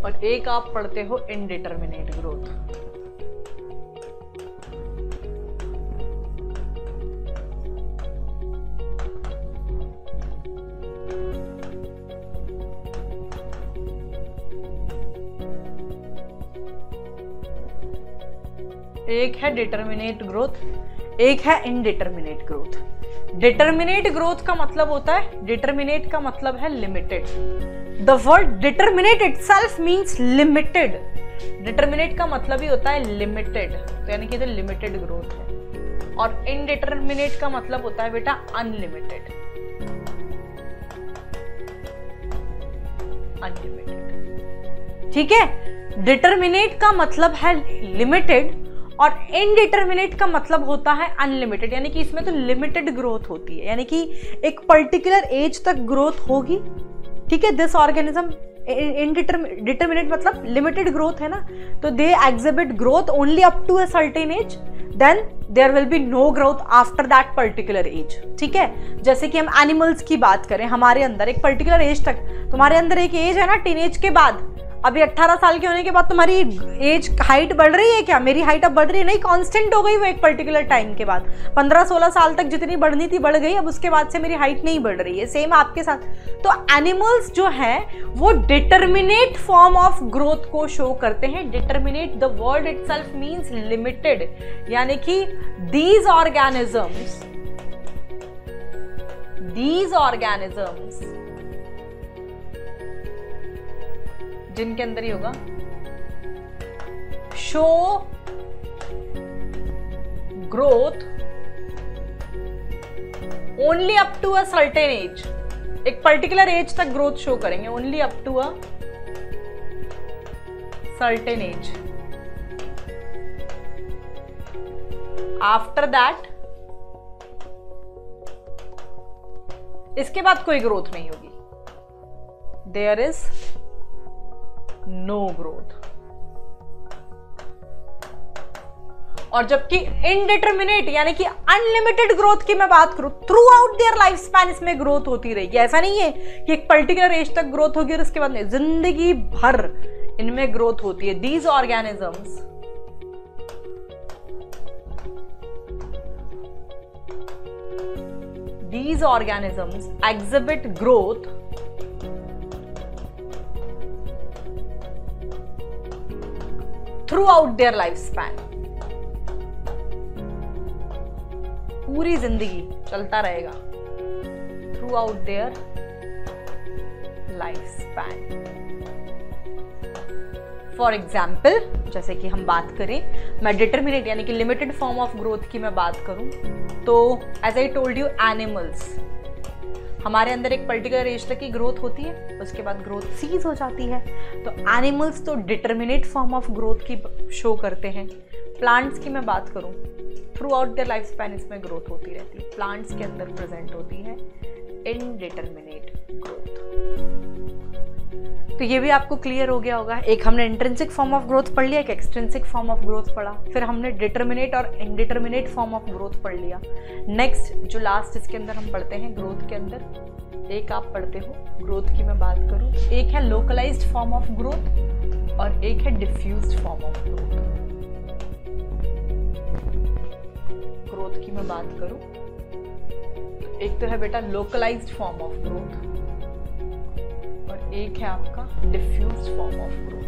और एक आप पढ़ते हो इनडिटरमिनेट ग्रोथ। एक है डिटरमिनेट ग्रोथ, एक है इनडिटरमिनेट ग्रोथ। डिटरमिनेट ग्रोथ का मतलब होता है, डिटरमिनेट का मतलब है limited. The word determinate itself means limited. Determinate का मतलब ही होता है limited, तो यानी कि ये limited growth है। और indeterminate का मतलब होता है बेटा unlimited. Unlimited, ठीक है। determinate का मतलब है limited और indeterminate का मतलब होता है unlimited, यानी कि इसमें तो limited growth होती है, यानी कि एक particular age तक growth होगी, ठीक है। दिस ऑर्गेनिज्म इनडिटरमिनेट मतलब लिमिटेड ग्रोथ है ना, तो they exhibit growth only up to a certain age, then there will be no growth after that particular age, ठीक है। जैसे कि हम एनिमल्स की बात करें, हमारे अंदर एक पर्टिकुलर एज तक, तुम्हारे अंदर एक एज है ना टीनेज के बाद, अभी 18 साल के होने के बाद तुम्हारी एज हाइट बढ़ रही है क्या? मेरी हाइट अब बढ़ रही है नहीं, कांस्टेंट हो गई वो एक पर्टिकुलर टाइम के बाद। 15-16 साल तक जितनी बढ़नी थी बढ़ गई, अब उसके बाद से मेरी हाइट नहीं बढ़ रही है। सेम आपके साथ। तो एनिमल्स जो हैं वो डिटरमिनेट फॉर्म ऑफ ग्रोथ को शो करते हैं। Determinate the word itself means limited, यानी कि दीज ऑर्गेनिजम्स जिनके अंदर ही होगा show growth only up to a certain age, एक पर्टिकुलर एज तक ग्रोथ शो करेंगे, only up to a certain age. After that इसके बाद कोई ग्रोथ नहीं होगी, देयर इज नो ग्रोथ। और जबकि इनडिटरमिनेट यानी कि अनलिमिटेड ग्रोथ की मैं बात करूं, through out their life span इसमें ग्रोथ होती रहेगी। ऐसा नहीं है कि एक पर्टिकुलर एज तक ग्रोथ होगी और उसके बाद नहीं, जिंदगी भर इनमें ग्रोथ होती है। These organisms exhibit growth throughout their lifespan, पूरी जिंदगी चलता रहेगा, throughout their lifespan। For example जैसे कि हम बात करें, मैं डिटरमिनेट यानी कि लिमिटेड फॉर्म ऑफ ग्रोथ की मैं बात करूं, तो as I told you animals, हमारे अंदर एक पर्टिकुलर एज तक की ग्रोथ होती है, उसके बाद ग्रोथ सीज हो जाती है। तो एनिमल्स तो डिटर्मिनेट फॉर्म ऑफ ग्रोथ की शो करते हैं। प्लांट्स की मैं बात करूं, through out their life span इसमें ग्रोथ होती रहती है। प्लांट्स के अंदर प्रेजेंट होती है इनडिटर्मिनेट ग्रोथ। तो ये भी आपको क्लियर हो गया होगा। एक हमने इंट्रिंसिक फॉर्म ऑफ ग्रोथ पढ़ लिया, एक एक्सट्रिंसिक फॉर्म ऑफ ग्रोथ पढ़ा, फिर हमने डिटर्मिनेट और इनडिटर्मिनेट फॉर्म ऑफ ग्रोथ पढ़ लिया। नेक्स्ट जो लास्ट इसके अंदर हम पढ़ते हैं ग्रोथ के अंदर, एक आप पढ़ते हो ग्रोथ की मैं बात करूं, एक है लोकलाइज्ड फॉर्म ऑफ ग्रोथ और एक है diffused form of growth. Growth की मैं बात करूं तो एक तो है बेटा लोकलाइज्ड फॉर्म ऑफ ग्रोथ और एक है आपका डिफ्यूज्ड फॉर्म ऑफ ग्रोथ।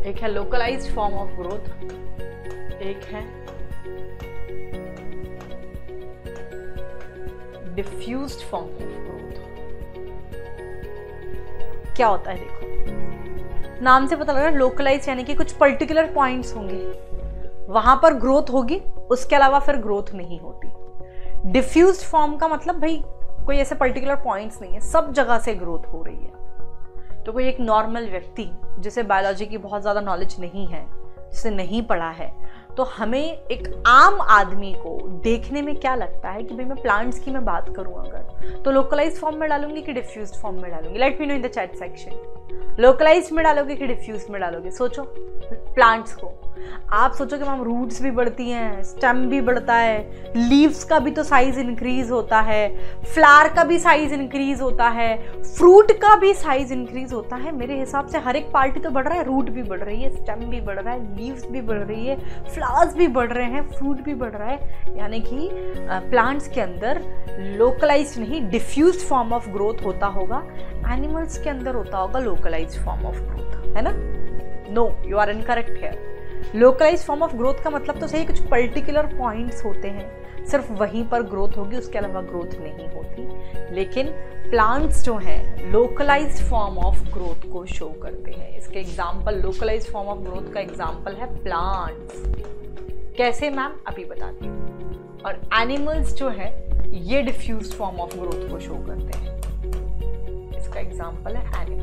एक है लोकलाइज्ड फॉर्म ऑफ ग्रोथ, एक है डिफ्यूज्ड फॉर्म ऑफ ग्रोथ। क्या होता है देखो, नाम से पता लग रहा है लोकलाइज यानी कि कुछ पर्टिकुलर पॉइंट्स होंगे, वहां पर ग्रोथ होगी, उसके अलावा फिर ग्रोथ नहीं होती। डिफ्यूज्ड फॉर्म का मतलब भाई कोई ऐसे पर्टिकुलर पॉइंट्स नहीं है, सब जगह से ग्रोथ हो रही है। तो कोई एक नॉर्मल व्यक्ति जिसे बायोलॉजी की बहुत ज़्यादा नॉलेज नहीं है, जिसे नहीं पढ़ा है, तो हमें एक आम आदमी को देखने में क्या लगता है कि भाई मैं प्लांट्स की मैं बात करूं अगर, तो लोकलाइज्ड फॉर्म में डालूंगी कि डिफ्यूज्ड फॉर्म में डालूंगी? Let me know in the chat section. Localised में डालोगे कि डिफ्यूज्ड में डालोगे? सोचो। प्लांट्स को आप सोचोगे मैम रूट्स भी बढ़ती हैं, स्टेम भी बढ़ता है, लीव्स का भी तो साइज इंक्रीज होता है, फ्लावर का भी साइज इंक्रीज होता है, फ्रूट का भी साइज इंक्रीज होता है। मेरे हिसाब से हर एक पार्टी तो बढ़ रहा है, रूट भी बढ़ रही है, स्टेम भी बढ़ रहा है, लीव्स भी बढ़ रही है, फ्लावर्स भी बढ़ रहे हैं, फ्रूट भी बढ़ रहा है। यानी कि प्लांट्स के अंदर लोकलाइज्ड नहीं डिफ्यूज्ड फॉर्म ऑफ ग्रोथ होता होगा, एनिमल्स के अंदर होता होगा लोकलाइज्ड फॉर्म ऑफ ग्रोथ, है ना? No, you are incorrect here. Localised form of growth का मतलब तो सही कुछ पर्टिकुलर पॉइंट्स होते हैं, सिर्फ वहीं पर ग्रोथ होगी, उसके अलावा ग्रोथ नहीं होती। लेकिन प्लांट्स जो हैं लोकलाइज्ड फॉर्म ऑफ ग्रोथ को शो करते हैं। इसके example, localised form of growth का एग्जांपल है प्लांट्स। कैसे मैम? अभी बताती हूँ। और एनिमल्स जो है ये डिफ्यूज्ड फॉर्म ऑफ ग्रोथ को शो करते हैं। इसका एग्जांपल है एनिमल्स।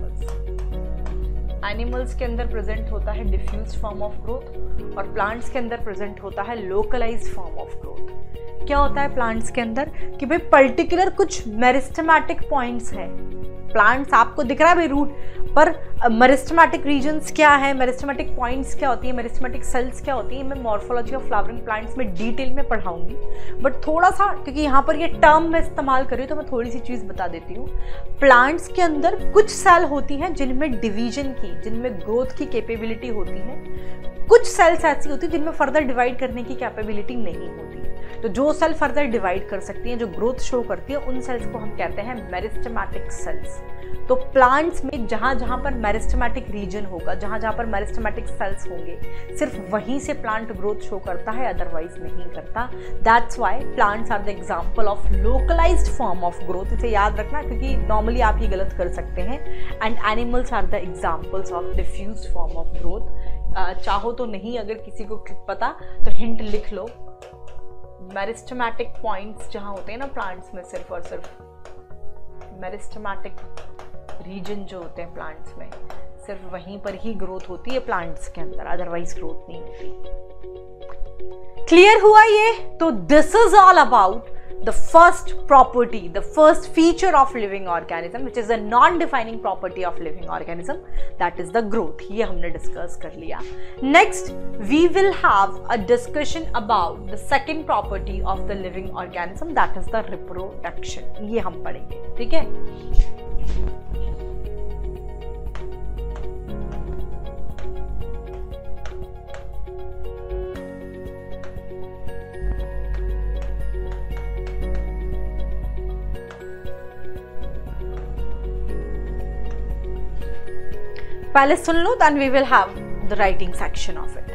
एनिमल्स के अंदर प्रेजेंट होता है डिफ्यूज्ड फॉर्म ऑफ ग्रोथ और प्लांट्स के अंदर प्रेजेंट होता है लोकलाइज्ड फॉर्म ऑफ ग्रोथ। क्या होता है प्लांट्स के अंदर कि भाई पर्टिकुलर कुछ मेरिस्टेमेटिक पॉइंट्स हैं। प्लांट्स आपको दिख रहा है भाई रूट पर, मेरिस्टेमेटिक रीजन्स क्या है, मेरिस्टेमेटिक पॉइंट्स क्या होती है, मेरिस्टेमेटिक सेल्स क्या होती है, मैं मॉर्फोलॉजी ऑफ फ्लावरिंग प्लांट्स में डिटेल में पढ़ाऊंगी। बट थोड़ा सा क्योंकि यहाँ पर ये टर्म मैं इस्तेमाल कर रही हूँ तो मैं थोड़ी सी चीज़ बता देती हूँ। प्लांट्स के अंदर कुछ सेल होती हैं जिनमें डिवीजन की, जिनमें ग्रोथ की कैपेबिलिटी होती है। कुछ सेल्स ऐसी होती है जिनमें फर्दर डिवाइड करने की कैपेबिलिटी नहीं होती। तो जो सेल फर्दर डिवाइड कर सकती हैं, जो ग्रोथ शो करती है, उन सेल्स को हम कहते हैं मेरिस्टेमेटिक सेल्स। तो प्लांट्स में जहाँ जहाँ पर मेरिस्टेमेटिक रीजन होगा, जहाँ जहाँ पर मेरिस्टेमेटिक सेल्स होंगे, सिर्फ वहीं से प्लांट ग्रोथ शो करता है, अदरवाइज नहीं करता। That's why plants are the example of localised form of growth. इसे याद रखना क्योंकि नॉर्मली आप ये गलत कर सकते हैं। And animals are the examples of diffused form of growth. चाहो तो नहीं, अगर किसी को पता तो हिंट लिख लो। मेरिस्टेमेटिक पॉइंट्स जहाँ होते हैं ना प्लांट्स में, सिर्फ और सिर्फ मेरिस्टेमेटिक रीजन जो होते हैं प्लांट्स में, सिर्फ वहीं पर ही ग्रोथ होती है प्लांट्स के अंदर, अदरवाइज ग्रोथ नहीं होती। क्लियर हुआ ये? तो this is all about the first property, the first feature of living organism, which is a non-defining property of living organism, that is the growth. ये हमने डिस्कस कर लिया। Next, we will have a discussion about the second property of the living organism, that is the reproduction. ये हम पढ़ेंगे, ठीक है? पहले सुन लो, then we will have the writing section of it.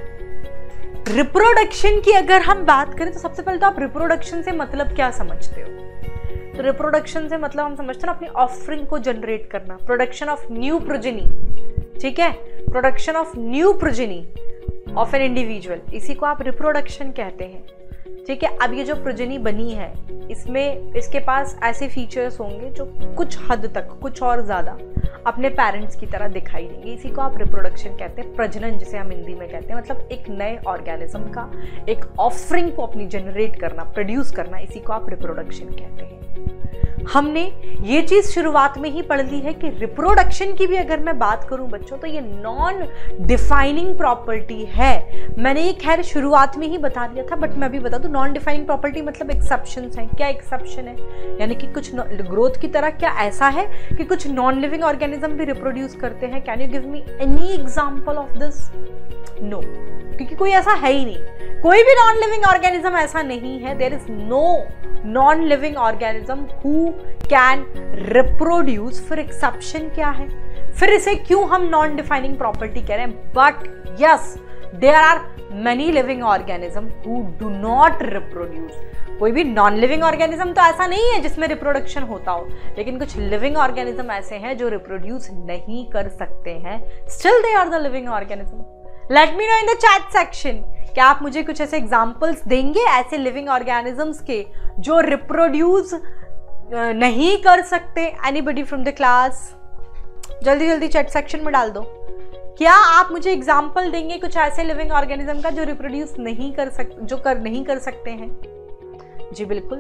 Reproduction की अगर हम बात करें तो सबसे पहले तो आप रिप्रोडक्शन से मतलब क्या समझते हो? तो रिप्रोडक्शन से मतलब हम समझते हैं ना अपनी ऑफरिंग को जनरेट करना, प्रोडक्शन ऑफ न्यू प्रोजेनी, ठीक है, production of new progeny of an individual, इसी को आप रिप्रोडक्शन कहते हैं, ठीक है। अब ये जो प्रोजेनी बनी है इसमें इसके पास ऐसे फीचर्स होंगे जो कुछ हद तक, कुछ और ज़्यादा अपने पेरेंट्स की तरह दिखाई देंगे, इसी को आप रिप्रोडक्शन कहते हैं, प्रजनन जिसे हम हिंदी में कहते हैं, मतलब एक नए ऑर्गेनिज्म का एक ऑफरिंग को अपनी जनरेट करना, प्रोड्यूस करना, इसी को आप रिप्रोडक्शन कहते हैं। हमने ये चीज शुरुआत में ही पढ़ ली है कि रिप्रोडक्शन की भी अगर मैं बात करूं बच्चों तो ये नॉन डिफाइनिंग प्रॉपर्टी है। मैंने ये खैर शुरुआत में ही बता दिया था, बट मैं अभी बता दूं नॉन डिफाइनिंग प्रॉपर्टी मतलब एक्सेप्शंस हैं। क्या एक्सेप्शन है? यानी कि कुछ ग्रोथ की तरह क्या ऐसा है कि कुछ नॉन लिविंग ऑर्गेनिज्म भी रिप्रोड्यूस करते हैं? Can you give me any example of this? No, क्योंकि कोई ऐसा है ही नहीं, कोई भी नॉन लिविंग ऑर्गेनिज्म ऐसा नहीं है। There is no non living organism who can reproduce. फिर एक्सेप्शन क्या है? फिर इसे क्यों हम नॉन डिफाइनिंग प्रॉपर्टी कह रहे हैं? But yes, there are many living organism who do not reproduce. कोई भी नॉन लिविंग ऑर्गेनिज्म तो ऐसा नहीं है जिसमें रिप्रोडक्शन होता हो, लेकिन कुछ लिविंग ऑर्गेनिज्म ऐसे हैं जो रिप्रोड्यूस नहीं कर सकते हैं, still they are the living organism. Let me know in the chat section, क्या आप मुझे कुछ ऐसे एग्जांपल्स देंगे ऐसे लिविंग ऑर्गेनिजम्स के जो रिप्रोड्यूस नहीं कर सकते? एनीबडी फ्रॉम द क्लास, जल्दी जल्दी चैट सेक्शन में डाल दो। क्या आप मुझे एग्जांपल देंगे कुछ ऐसे लिविंग ऑर्गेनिज्म का जो रिप्रोड्यूस नहीं कर सकते, जो नहीं कर सकते हैं? जी बिल्कुल,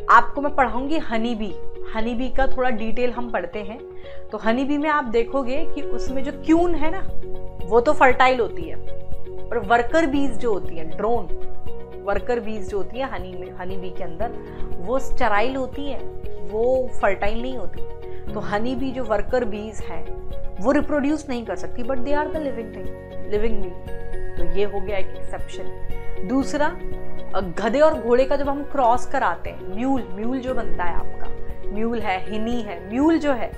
आपको मैं पढ़ाऊंगी हनी बी। हनी बी का थोड़ा डिटेल हम पढ़ते हैं। तो हनी बी में आप देखोगे कि उसमें जो क्यून है ना, वो तो फर्टाइल होती है, और वर्कर बीज जो होती है, ड्रोन वर्कर बीज जो होती है हनी में, हनी बी के अंदर, वो स्टेराइल होती है, वो फर्टाइल नहीं होती। तो हनी बी जो वर्कर बीज है वो रिप्रोड्यूस नहीं कर सकती, but they are the living thing, living be. तो ये हो गया एक एक्सेप्शन। दूसरा, गधे और घोड़े का जब हम क्रॉस कराते हैं, म्यूल जो बनता है आपका, म्यूल है, हिनी है, म्यूल जो है,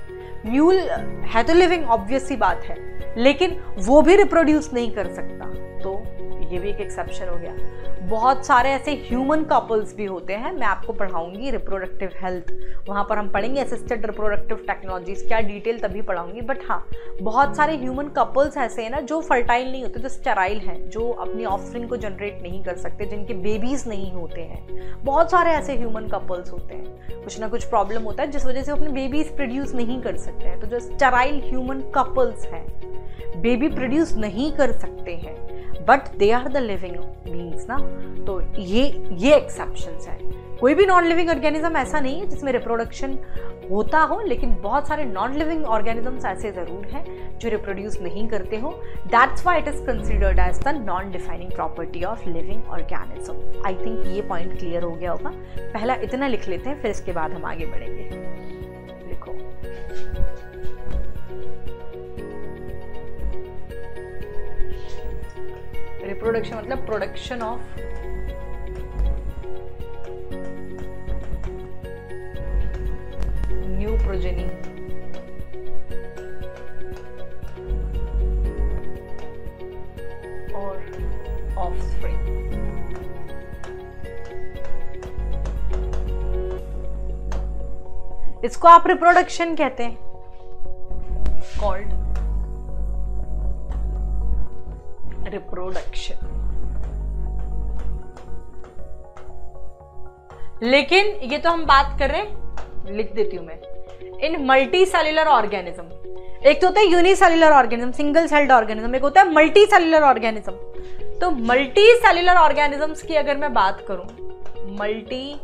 म्यूल है तो लिविंग, ऑब्वियस सी बात है, लेकिन वो भी रिप्रोड्यूस नहीं कर सकता, तो ये भी एक एक्सेप्शन हो गया। बहुत सारे ऐसे ह्यूमन कपल्स भी होते हैं, मैं आपको पढ़ाऊंगी रिप्रोडक्टिव हेल्थ, वहाँ पर हम पढ़ेंगे असिस्टेड रिप्रोडक्टिव टेक्नोलॉजीज, क्या डिटेल तभी पढ़ाऊंगी। बट हाँ, बहुत सारे ह्यूमन कपल्स ऐसे हैं ना जो फर्टाइल नहीं होते, जो स्टेराइल हैं, जो अपनी ऑफस्प्रिंग को जनरेट नहीं कर सकते, जिनके बेबीज नहीं होते हैं। बहुत सारे ऐसे ह्यूमन कपल्स होते हैं, कुछ ना कुछ प्रॉब्लम होता है जिस वजह से वो अपने बेबीज प्रोड्यूस नहीं कर सकते हैं। तो जो स्टेराइल ह्यूमन कपल्स हैं, बेबी प्रोड्यूस नहीं कर सकते हैं, but they are the living beings ना, तो ये एक्सेप्शंस है। कोई भी नॉन लिविंग ऑर्गेनिज्म ऐसा नहीं है जिसमें रिप्रोडक्शन होता हो, लेकिन बहुत सारे नॉन लिविंग ऑर्गेनिजम्स ऐसे जरूर हैं जो रिप्रोड्यूस नहीं करते हो। That's why it is considered as the non defining property of living organism. I think ये पॉइंट क्लियर हो गया होगा। पहला इतना लिख लेते हैं, फिर इसके बाद हम आगे बढ़ेंगे। लिखो, रिप्रोडक्शन मतलब प्रोडक्शन ऑफ न्यू प्रोजेनी और ऑफस्प्रिंग। इसको आप रिप्रोडक्शन कहते हैं, कॉल्ड रिप्रोडक्शन। लेकिन ये तो हम बात कर रहे हैं, लिख देती हूं मैं, इन मल्टी सेल्युलर ऑर्गेनिज्म। एक तो होता है unicellular organism, single celled organism, एक होता है मल्टी सेल्युलर ऑर्गेनिज्म। तो मल्टी सेल्युलर ऑर्गेनिजम्स की अगर मैं बात करूं, मल्टी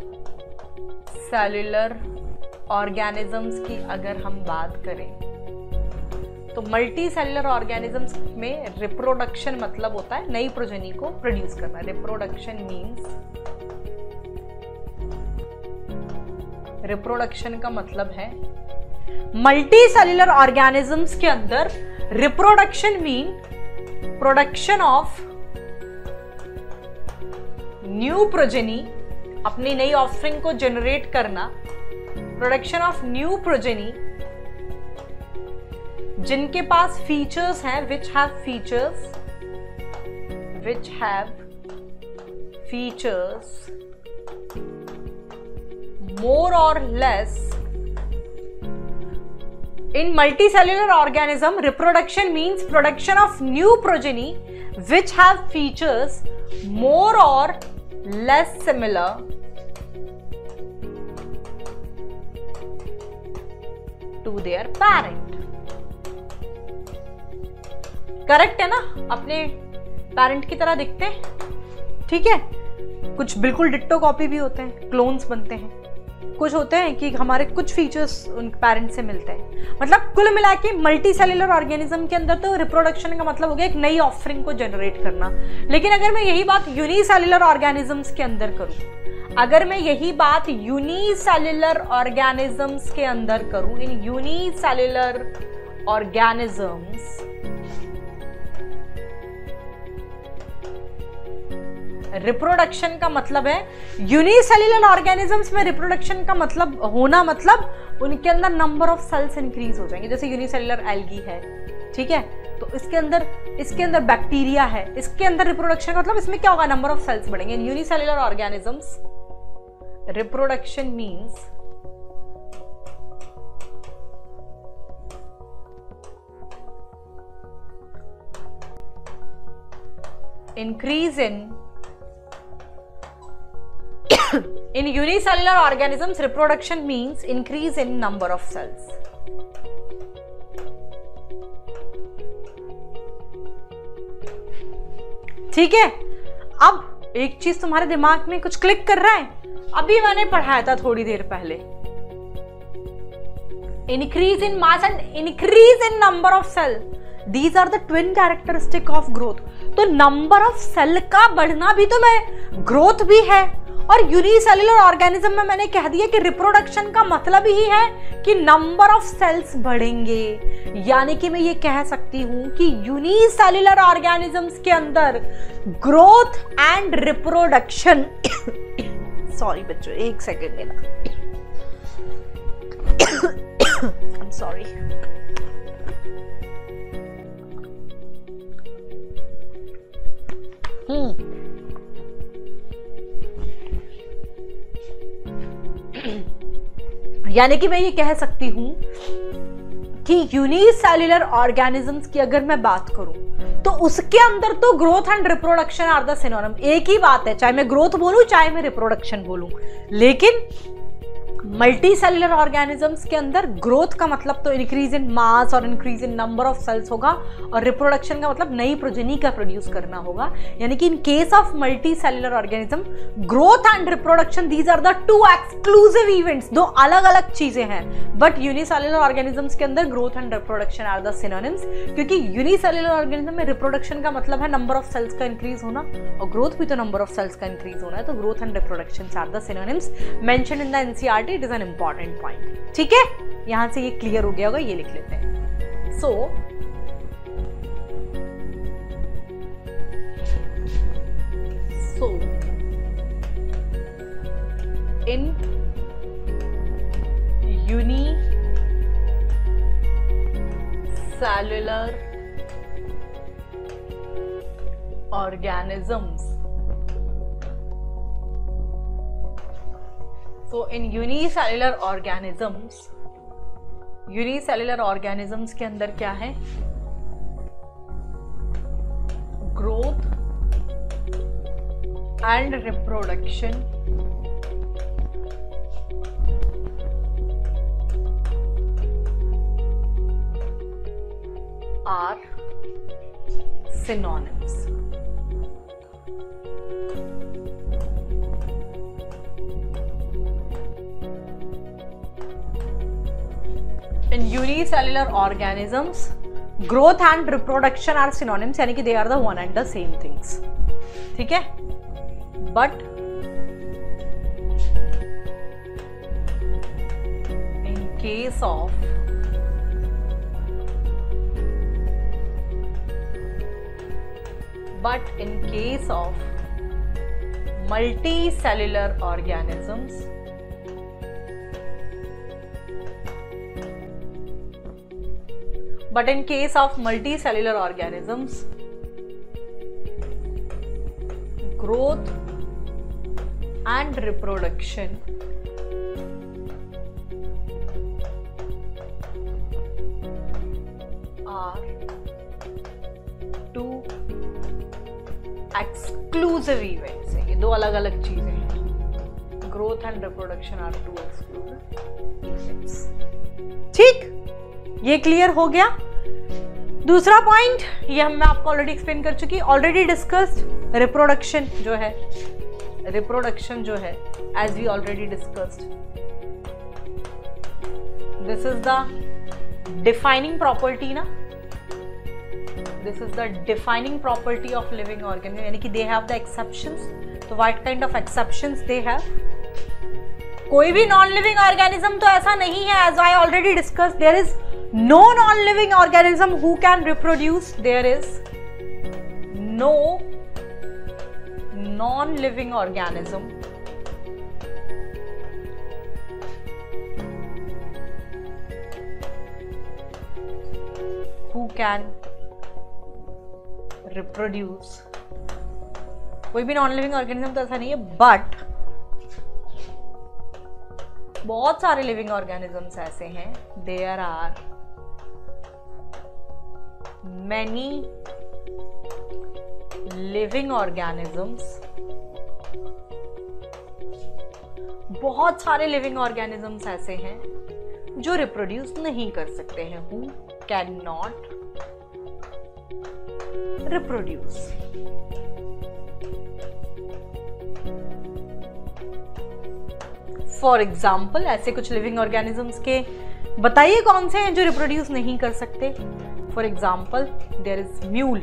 सेल्युलर ऑर्गेनिजम्स की अगर हम बात करें, तो मल्टी सेल्युलर ऑर्गेनिजम्स में रिप्रोडक्शन मतलब होता है नई प्रोजेनी को प्रोड्यूस करना। रिप्रोडक्शन मींस, रिप्रोडक्शन का मतलब है मल्टी सेल्युलर ऑर्गेनिजम्स के अंदर reproduction mean production of new progeny, अपनी नई ऑफस्प्रिंग को जनरेट करना, प्रोडक्शन ऑफ न्यू प्रोजेनी जिनके पास फीचर्स हैं, which have features more or less. In multicellular organism, reproduction means production of new progeny which have features more or less similar to their parent. Correct है ना, अपने parent की तरह दिखते हैं, ठीक है। कुछ बिल्कुल डिट्टो कॉपी भी होते हैं, क्लोन्स बनते हैं। कुछ होते हैं कि हमारे कुछ फीचर्स उन पेरेंट से मिलते हैं। मतलब कुल मिला के मल्टी सेल्युलर ऑर्गेनिज्म के अंदर तो रिप्रोडक्शन का मतलब हो गया एक नई ऑफरिंग को जनरेट करना। लेकिन अगर मैं यही बात यूनिसेल्युलर ऑर्गेनिजम्स के अंदर करूं, अगर मैं यही बात यूनिसेल्युलर ऑर्गेनिजम्स के अंदर करूं, इन यूनिसेल्युलर ऑर्गेनिजम्स रिप्रोडक्शन का मतलब है, यूनिसेल्युलर ऑर्गेनिजम्स में रिप्रोडक्शन का मतलब होना मतलब उनके अंदर नंबर ऑफ सेल्स इंक्रीज हो जाएंगे। जैसे यूनिसेल्युलर एल्गी है, ठीक है, तो इसके अंदर बैक्टीरिया है, इसके अंदर रिप्रोडक्शन का मतलब इसमें क्या होगा, नंबर ऑफ सेल्स बढ़ेंगे। In unicellular organisms reproduction means increase in unicellular organisms reproduction means increase in number of cells. ठीक है, अब एक चीज तुम्हारे दिमाग में कुछ क्लिक कर रहा है, अभी मैंने पढ़ाया था थोड़ी देर पहले, increase in mass and increase in number of cell, these are the twin characteristic of growth। तो नंबर ऑफ सेल का बढ़ना भी तो मैं ग्रोथ भी है, और यूनिसेल्युलर ऑर्गेनिज्म में मैंने कह दिया कि रिप्रोडक्शन का मतलब ही है कि नंबर ऑफ सेल्स बढ़ेंगे। यानी कि मैं ये कह सकती हूं कि यूनिसेल्युलर ऑर्गेनिजम्स के अंदर ग्रोथ एंड रिप्रोडक्शन सॉरी बच्चों, एक सेकेंड लेना, आई एम सॉरी। यानी कि मैं ये कह सकती हूं कि यूनिसेल्युलर ऑर्गेनिजम्स की अगर मैं बात करूं तो उसके अंदर तो growth and reproduction are the synonym, एक ही बात है, चाहे मैं ग्रोथ बोलूं चाहे मैं रिप्रोडक्शन बोलूं। लेकिन मल्टी सेल्युलर ऑर्गेनिजम्स के अंदर ग्रोथ का मतलब तो इंक्रीज इन मास और increase in number of cells होगा, और रिप्रोडक्शन का मतलब नई प्रोजेनी का प्रोड्यूस करना होगा। यानी कि in case of multi cellular organism growth and reproduction these are the two exclusive events, दो अलग अलग चीजें हैं। बट यूनिसेल्युलर ऑर्गेनिजम्स के अंदर growth and reproduction are the synonyms, क्योंकि यूनिसेल्युलर ऑर्गेनिज्म में रिप्रोडक्शन का मतलब है नंबर ऑफ सेल्स का इंक्रीज होना, और ग्रोथ भी तो नंबर ऑफ सेल्स का इंक्रीज होना है। तो growth and reproduction are the synonyms mentioned in the NCERT. It is an important point, ठीक है, यहां से ये क्लियर हो गया होगा, ये लिख लेते हैं। So in unicellular organisms, so in unicellular organisms के अंदर क्या है, growth and reproduction are synonyms. In unicellular organisms, growth and reproduction are synonyms, यानी कि they are the one and the same things, ठीक है। But in case of multicellular organisms, growth and reproduction are two exclusive events हैं, ये दो अलग अलग चीजें हैं। Growth and reproduction are two exclusive events. ठीक, ये क्लियर हो गया। दूसरा पॉइंट, ये मैं आपको ऑलरेडी एक्सप्लेन कर चुकी, ऑलरेडी डिस्कस्ड। रिप्रोडक्शन जो है, रिप्रोडक्शन जो है, as we already discussed, this is the defining property ना, this is the defining property of living organism, यानी कि दे हैव द एक्सेप्शंस। तो what kind of exceptions they have? कोई भी नॉन लिविंग ऑर्गेनिज्म तो ऐसा नहीं है, as I already discuss, there is no non living organism who can reproduce, there is no non living organism who can reproduce। कोई भी non living organism तो ऐसा नहीं है, बट बहुत सारे लिविंग ऑर्गेनिजम्स ऐसे हैं, there are many living organisms, बहुत सारे लिविंग ऑर्गेनिजम्स ऐसे हैं जो रिप्रोड्यूस नहीं कर सकते हैं, who can not reproduce. For example, ऐसे कुछ लिविंग ऑर्गेनिजम्स के बताइए कौन से हैं जो रिप्रोड्यूस नहीं कर सकते। For example, there is mule,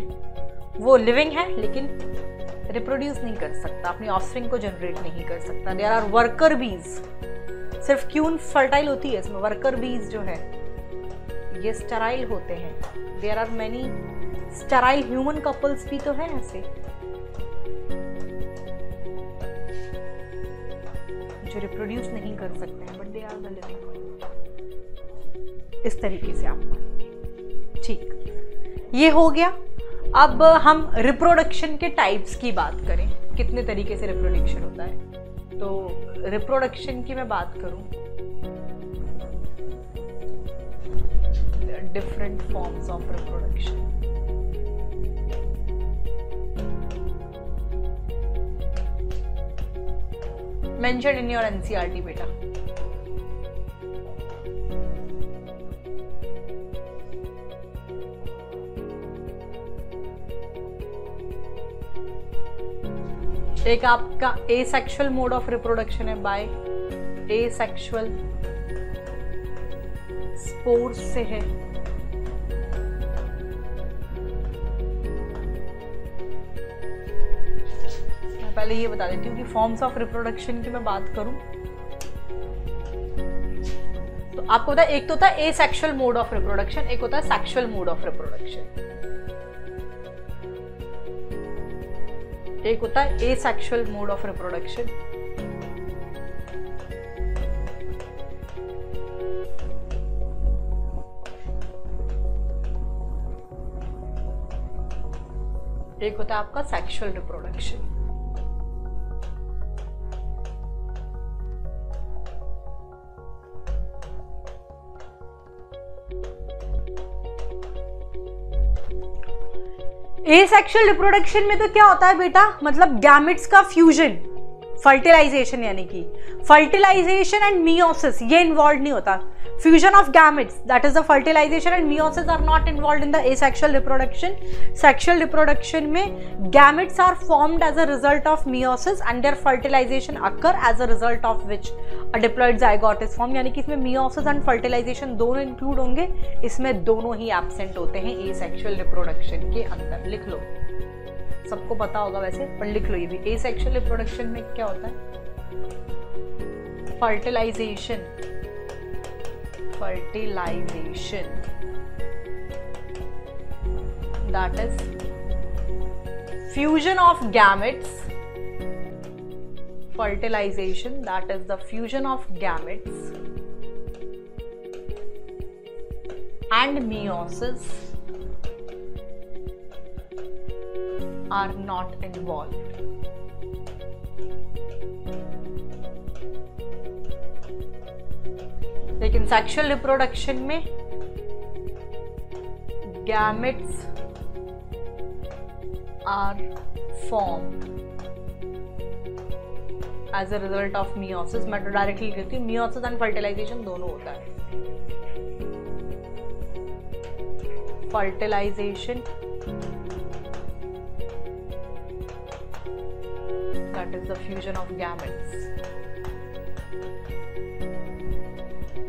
वो लिविंग है लेकिन रिप्रोड्यूस नहीं कर सकता, अपनी ऑफस्प्रिंग को जनरेट नहीं कर सकता। देयर आर वर्कर बीज, सिर्फ क्यून फर्टाइल होती है इसमें, वर्कर बीज जो है ये स्टेराइल होते हैं। There are many sterile human couples भी तो हैं ऐसे जो रिप्रोड्यूस नहीं कर सकते हैं, but they are the living. इस तरीके से आप मानेंगे। ठीक, ये हो गया। अब हम रिप्रोडक्शन के टाइप्स की बात करें, कितने तरीके से रिप्रोडक्शन होता है। तो रिप्रोडक्शन की मैं बात करूं, different forms of reproduction. Mention in your NCERT बेटा। एक आपका एसेक्सुअल मोड ऑफ रिप्रोडक्शन है, बाय एसेक्सुअल स्पोर्स से है। मैं पहले ये बता देती हूँ कि फॉर्म्स ऑफ रिप्रोडक्शन की मैं बात करूं तो आपको पता है, एक तो होता है एसेक्सुअल मोड ऑफ रिप्रोडक्शन, एक होता है सेक्सुअल मोड ऑफ रिप्रोडक्शन। एक होता है एसेक्सुअल मोड ऑफ रिप्रोडक्शन, एक होता है आपका सेक्सुअल रिप्रोडक्शन। एसेक्सुअल रिप्रोडक्शन में तो क्या होता है बेटा, मतलब गैमेट्स का फ्यूजन, फर्टिलाइजेशन, यानी कि फर्टिलाइजेशन एंड मियोसिस ये इन्वॉल्व नहीं होता। Fusion of gametes, that is the fertilization, and meiosis are not involve in the asexual reproduction. Sexual reproduction में gametes are formed as a result of meiosis and there fertilization occur as a result of which a diploid zygote is form, यानी कि इसमें meiosis and fertilization दोनों include होंगे, इसमें दोनों ही absent होते हैं एसेक्सुअल रिप्रोडक्शन के अंदर। लिख लो, सबको पता होगा वैसे, पर लिख लो ये भी। एसेक्सुअल रिप्रोडक्शन में क्या होता है, fertilisation, that is fusion of gametes, fertilization, that is the fusion of gametes, and meiosis are not involved. लेकिन सेक्सुअल रिप्रोडक्शन में gametes are formed as a result of meiosis. मैं तो डायरेक्टली कहती हूँ meiosis and fertilization दोनों होता है. Fertilization, that is the fusion of gametes.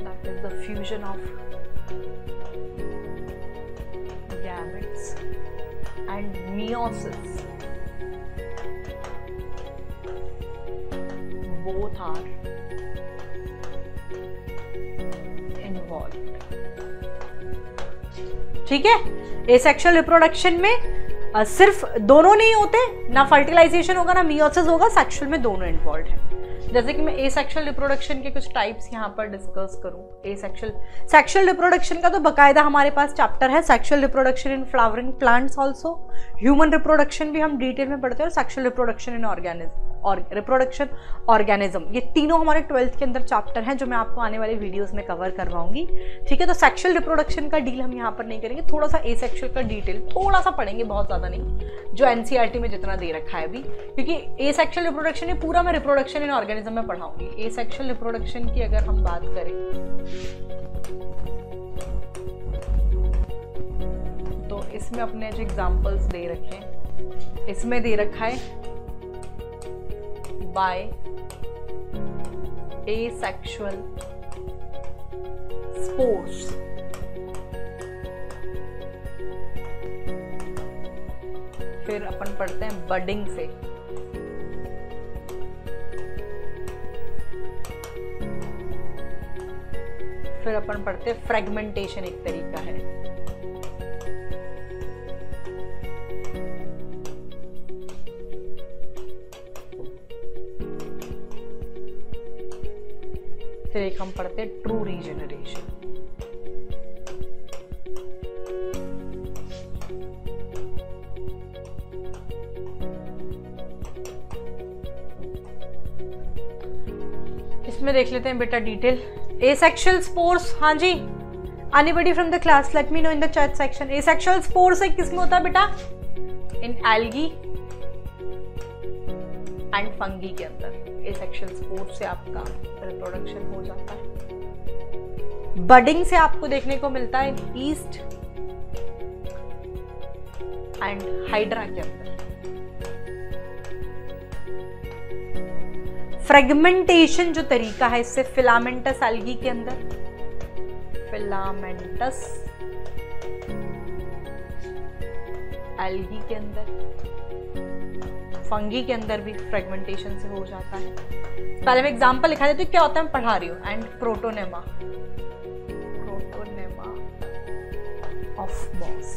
That is the fusion of gametes and meiosis. Both are involved. ठीक है. एसेक्सुअल रिप्रोडक्शन में सिर्फ दोनों नहीं होते, ना फर्टिलाइजेशन होगा ना मियोसिस होगा, सेक्सुअल में दोनों इन्वॉल्व है. जैसे कि मैं एसेक्सुअल रिप्रोडक्शन के कुछ टाइप्स यहाँ पर डिस्कस करूँ. सेक्सुअल रिप्रोडक्शन का तो बकायदा हमारे पास चैप्टर है. Sexual reproduction in flowering plants also. Human reproduction भी हम डिटेल में पढ़ते हैं, और sexual reproduction in reproduction organism, ये तीनों हमारे 12th के अंदर चैप्टर हैं जो मैं आपको आने वाली वीडियोस में कवर करवाऊंगी. ठीक है. तो सेक्सुअल रिप्रोडक्शन का डील हम यहाँ पर नहीं करेंगे, थोड़ा सा एसेक्सुअल का डिटेल थोड़ा सा पढ़ेंगे, बहुत ज़्यादा नहीं, जो एनसीईआरटी में जितना दे रखा है अभी, क्योंकि एसेक्सुअल रिप्रोडक्शन ये पूरा मैं रिप्रोडक्शन इन ऑर्गेनिज्म में पढ़ाऊंगी. एसेक्सुअल रिप्रोडक्शन की अगर हम बात करें तो इसमें अपने जो एग्जाम्पल्स दे रखे हैं, इसमें दे रखा है by asexual spores. फिर अपन पढ़ते हैं बडिंग से. फिर अपन पढ़ते हैं फ्रेगमेंटेशन, एक तरीका है. फिर एक हम पढ़ते हैं ट्रू रीजेनरेशन. इसमें देख लेते हैं बेटा डिटेल. एसेक्सुअल स्पोर्स, हाँ जी, anybody from the class let me know in the chat section. Asexual spores एक किसमें होता है बेटा? इन एल्गी एंड फंगी के अंदर. एसेक्सुअल स्पोर्स से आपका रिप्रोडक्शन हो जाता है. बडिंग से आपको देखने को मिलता है ईस्ट एंड हाइड्रा के अंदर. फ्रेगमेंटेशन जो तरीका है इससे फिलामेंटस एल्गी के अंदर, फिलामेंटस एल्गी के अंदर, फंगी के अंदर भी फ्रेगमेंटेशन से हो जाता है. पहले मैं एग्जांपल लिखा देती हूँ क्या होता है, मैं पढ़ा रही हूँ. And protonema of moss.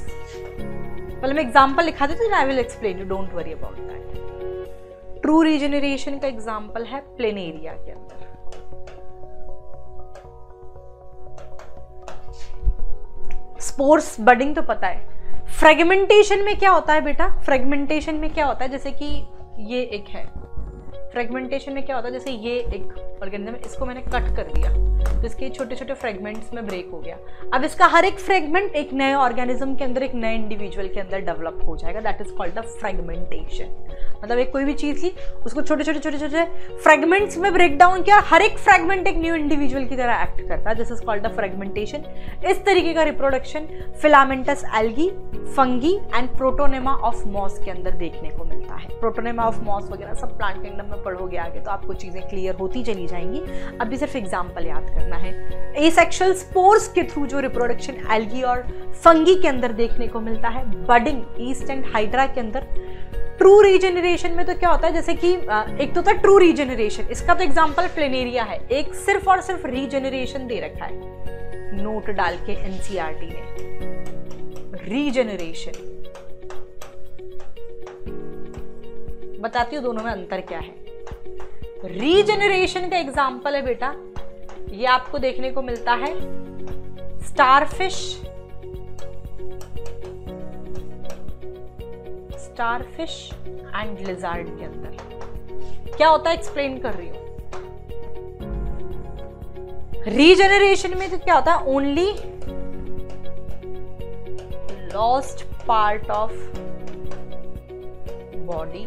पहले मैं एग्जांपल लिखा देती हूँ, I will explain you, don't worry about that. True regeneration का एग्जांपल है प्लेनेरिया के अंदर. स्पोर्स, बडिंग तो पता है. फ्रेगमेंटेशन में क्या होता है बेटा? फ्रेगमेंटेशन में क्या होता है, जैसे कि ये एक है. फ्रेगमेंटेशन में क्या होता है, जैसे ये एक ऑर्गेनिज्म, इसको मैंने कट कर दिया तो इसके छोटे छोटे फ्रेगमेंट्स में ब्रेक हो गया. अब इसका हर एक फ्रेगमेंट एक नए ऑर्गेनिज्म के अंदर, एक नए इंडिविजुअल के अंदर डेवलप हो जाएगा. That is called the fragmentation. मतलब एक कोई भी चीज ली, उसको छोटे छोटे छोटे छोटे फ्रेगमेंट्स में ब्रेक डाउन किया, हर एक फ्रेगमेंट एक न्यू इंडिविजुअल की तरह एक्ट करता है. This is called the fragmentation. इस तरीके का reproduction filamentous algae, fungi and protonema of moss के अंदर देखने को मिलता है. प्रोटोनेमा ऑफ मॉस वगैरह सब प्लांट किंगडम में पढ़ोगे आगे तो आपको चीजें क्लियर होती चली जाएंगी. अभी सिर्फ एग्जांपल याद करना है. एसेक्सुअल स्पोर्स के थ्रू जो रिप्रोडक्शन एल्गी और फंगी के अंदर देखने को मिलता है, बडिंग ईस्ट एंड हाइड्रा के अंदर. ट्रू रीजेनरेशन में तो क्या होता है, जैसे कि एक तो था ट्रू रीजेनरेशन, इसका तो एग्जांपल प्लेनेरिया है. एक सिर्फ और सिर्फ रीजेनरेशन दे रखा है नोट डाल के एनसीईआरटी ने. रीजेनरेशन बताती हूँ दोनों में अंतर क्या है. रीजेनरेशन का एग्जांपल है बेटा, ये आपको देखने को मिलता है स्टारफिश एंड लिजार्ड के अंदर. क्या होता है एक्सप्लेन कर रही हूं. रीजेनरेशन में तो क्या होता है, only lost part of body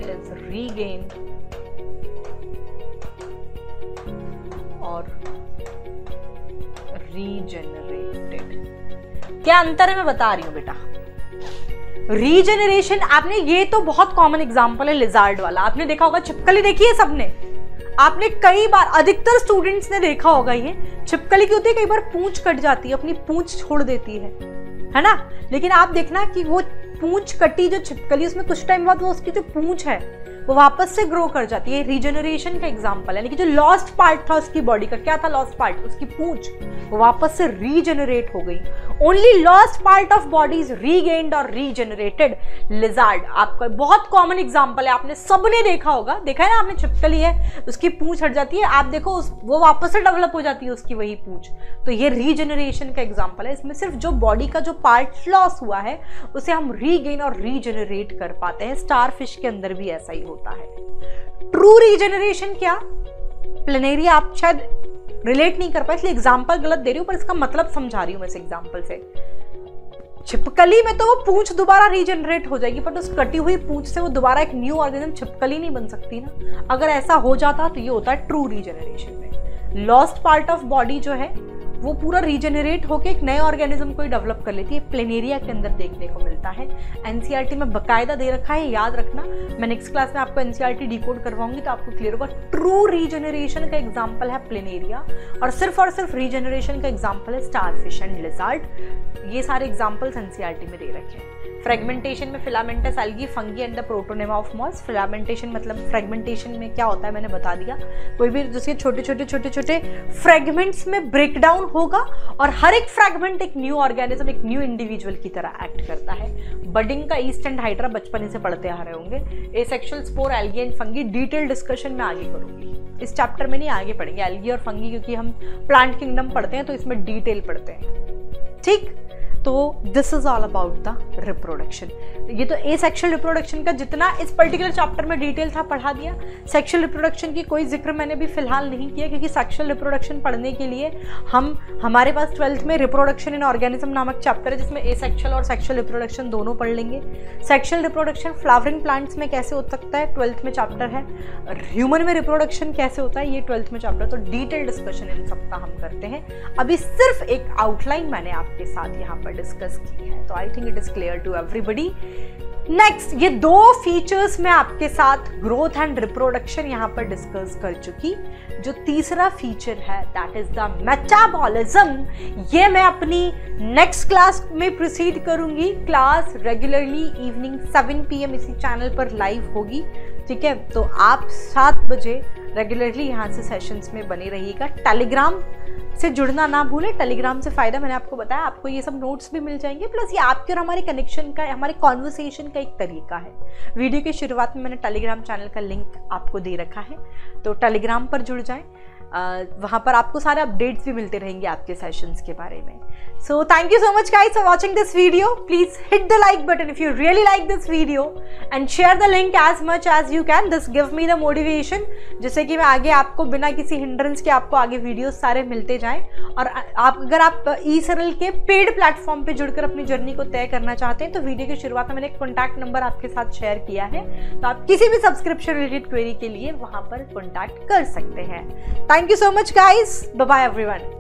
is regained और regenerated। क्या अंतर है मैं बता रही हूं बेटा। रीजेनरेशन, आपने ये तो बहुत कॉमन एग्जांपल है लिजार्ड वाला, आपने देखा होगा, छिपकली देखी है सबने, आपने कई बार, अधिकतर स्टूडेंट्स ने देखा होगा। ये छिपकली की होती है, कई बार पूंछ कट जाती है, अपनी पूंछ छोड़ देती है ना। लेकिन आप देखना कि वो पूंछ कटी जो छिपकली, उसमें कुछ टाइम बाद वो उसकी जो पूंछ है वो वापस से ग्रो कर जाती है। रीजनरेशन का एग्जांपल है। यानी कि जो लॉस्ट पार्ट था उसकी बॉडी का, क्या था लॉस्ट पार्ट? उसकी पूंछ, वो वापस से रीजनरेट हो गई। Only lost part of body is regained और रीजनरेटेड। लिजार्ड आपका बहुत कॉमन एग्जांपल है, आपने सबने देखा होगा, देखा है ना आपने, छिपकली है, उसकी पूंछ हट जाती है, आप देखो वो वापस से डेवलप हो जाती है उसकी वही पूंछ। तो ये रीजनरेशन का एग्जांपल है। इसमें सिर्फ जो बॉडी का जो पार्ट लॉस हुआ है उसे हम रीगेन और रीजनरेट कर पाते हैं। स्टारफिश के अंदर भी ऐसा ही होता है। ट्रू रीजनरेशन क्या? प्लेनेरिया आप शायद रिलेट नहीं कर पाए इसलिए एग्जांपल गलत दे रही हूं, पर इसका मतलब समझा रही हूं मैं इस एग्जांपल से। छिपकली में तो वो पूंछ दोबारा रीजनरेट हो जाएगी, बट उस कटी हुई पूंछ से वो दोबारा एक न्यू ऑर्गेनिज्म छिपकली नहीं बन सकती ना। अगर ऐसा हो जाता तो ये होता है ट्रू रीजनरेशन में। लॉस्ट पार्ट ऑफ बॉडी जो है वो पूरा रीजनरेट होकर एक नए ऑर्गेनिज्म को ही डेवलप कर लेती है। प्लेनेरिया के अंदर देखने को मिलता है। एनसीईआरटी में बकायदा दे रखा है, याद रखना। मैं नेक्स्ट क्लास में आपको एनसीईआरटी डिकोड करवाऊंगी तो आपको क्लियर होगा। ट्रू रीजनरेशन का एग्जांपल है प्लेनेरिया, और सिर्फ रीजनरेशन का एग्जांपल है स्टारफिश एंड लिजार्ड। ये सारे एग्जांपल्स एनसीईआरटी में दे रखे हैं। फ्रेगमेंटेशन में filamentous algae, fungi and the protonema of moss. Filamentation मतलब फ्रेगमेंटेशन में क्या होता है मैंने बता दिया, कोई भी जिसके छोटे छोटे फ्रेगमेंट्स में ब्रेकडाउन होगा और हर एक फ्रेगमेंट एक न्यू ऑर्गेनिज्म, एक न्यू इंडिविजुअल की तरह एक्ट करता है। बडिंग का ईस्ट एंड हाइड्रा बचपन से पढ़ते आ रहे होंगे। Asexual spore, algae and fungi detail discussion में आगे करूंगी, इस चैप्टर में नहीं, आगे पढ़ेंगे एल्गी और फंगी, क्योंकि हम प्लांट किंगडम पढ़ते हैं तो इसमें डिटेल पढ़ते हैं। ठीक, तो this is all about the reproduction. ये तो एसेक्सुअल रिप्रोडक्शन का जितना इस पर्टिकुलर चैप्टर में डिटेल था पढ़ा दिया। सेक्सुअल रिप्रोडक्शन की कोई जिक्र मैंने भी फिलहाल नहीं किया, क्योंकि सेक्सुअल रिप्रोडक्शन पढ़ने के लिए हमारे पास 12th में रिप्रोडक्शन इन ऑर्गेनिज्म नामक चैप्टर है, जिसमें एसेक्सुअल और सेक्सुअल रिप्रोडक्शन दोनों पढ़ लेंगे। सेक्सुअल रिप्रोडक्शन फ्लावरिंग प्लांट्स में कैसे हो सकता है 12th में चैप्टर है। ह्यूमन में रिप्रोडक्शन कैसे होता है ये 12th में चैप्टर। तो डिटेल डिस्कशन इन सबका हम करते हैं। अभी सिर्फ एक आउटलाइन मैंने आपके साथ यहाँ पर डिस्कस की है, तो I think it is clear to everybody. Next, ये दो फीचर्स मैं आपके साथ ग्रोथ एंड रिप्रोडक्शन यहाँ पर डिस्कस कर चुकी। जो तीसरा फीचर है दैट इज द मेटाबॉलिज्म, ये मैं अपनी नेक्स्ट क्लास में प्रोसीड करूंगी। क्लास रेगुलरली इवनिंग 7 PM इसी चैनल पर लाइव होगी, ठीक है। तो आप 7 बजे रेगुलरली यहाँ से सेशंस में बने रहिएगा। टेलीग्राम से जुड़ना ना भूलें। टेलीग्राम से फ़ायदा मैंने आपको बताया, आपको ये सब नोट्स भी मिल जाएंगे, प्लस ये आपके और हमारे कनेक्शन का, हमारे कॉन्वर्सेशन का एक तरीका है। वीडियो की शुरुआत में मैंने टेलीग्राम चैनल का लिंक आपको दे रखा है, तो टेलीग्राम पर जुड़ जाएं। वहाँ पर आपको सारे अपडेट्स भी मिलते रहेंगे आपके सेशंस के बारे में। So thank you so much guys for watching this video. Please hit the like button if you really like this video and share the link as much as you can. This give me the motivation, जिससे कि मैं आगे आपको बिना किसी hindrance के आपको आगे वीडियोस सारे मिलते जाएं। और अगर आप eSerl के पेड प्लेटफॉर्म पे जुड़कर अपनी जर्नी को तय करना चाहते हैं तो वीडियो की शुरुआत में मैंने एक कॉन्टैक्ट नंबर आपके साथ शेयर किया है, तो आप किसी भी सब्सक्रिप्शन रिलेटेड क्वेरी के लिए वहां पर कॉन्टैक्ट कर सकते हैं। Thank you so much guys, bye bye everyone.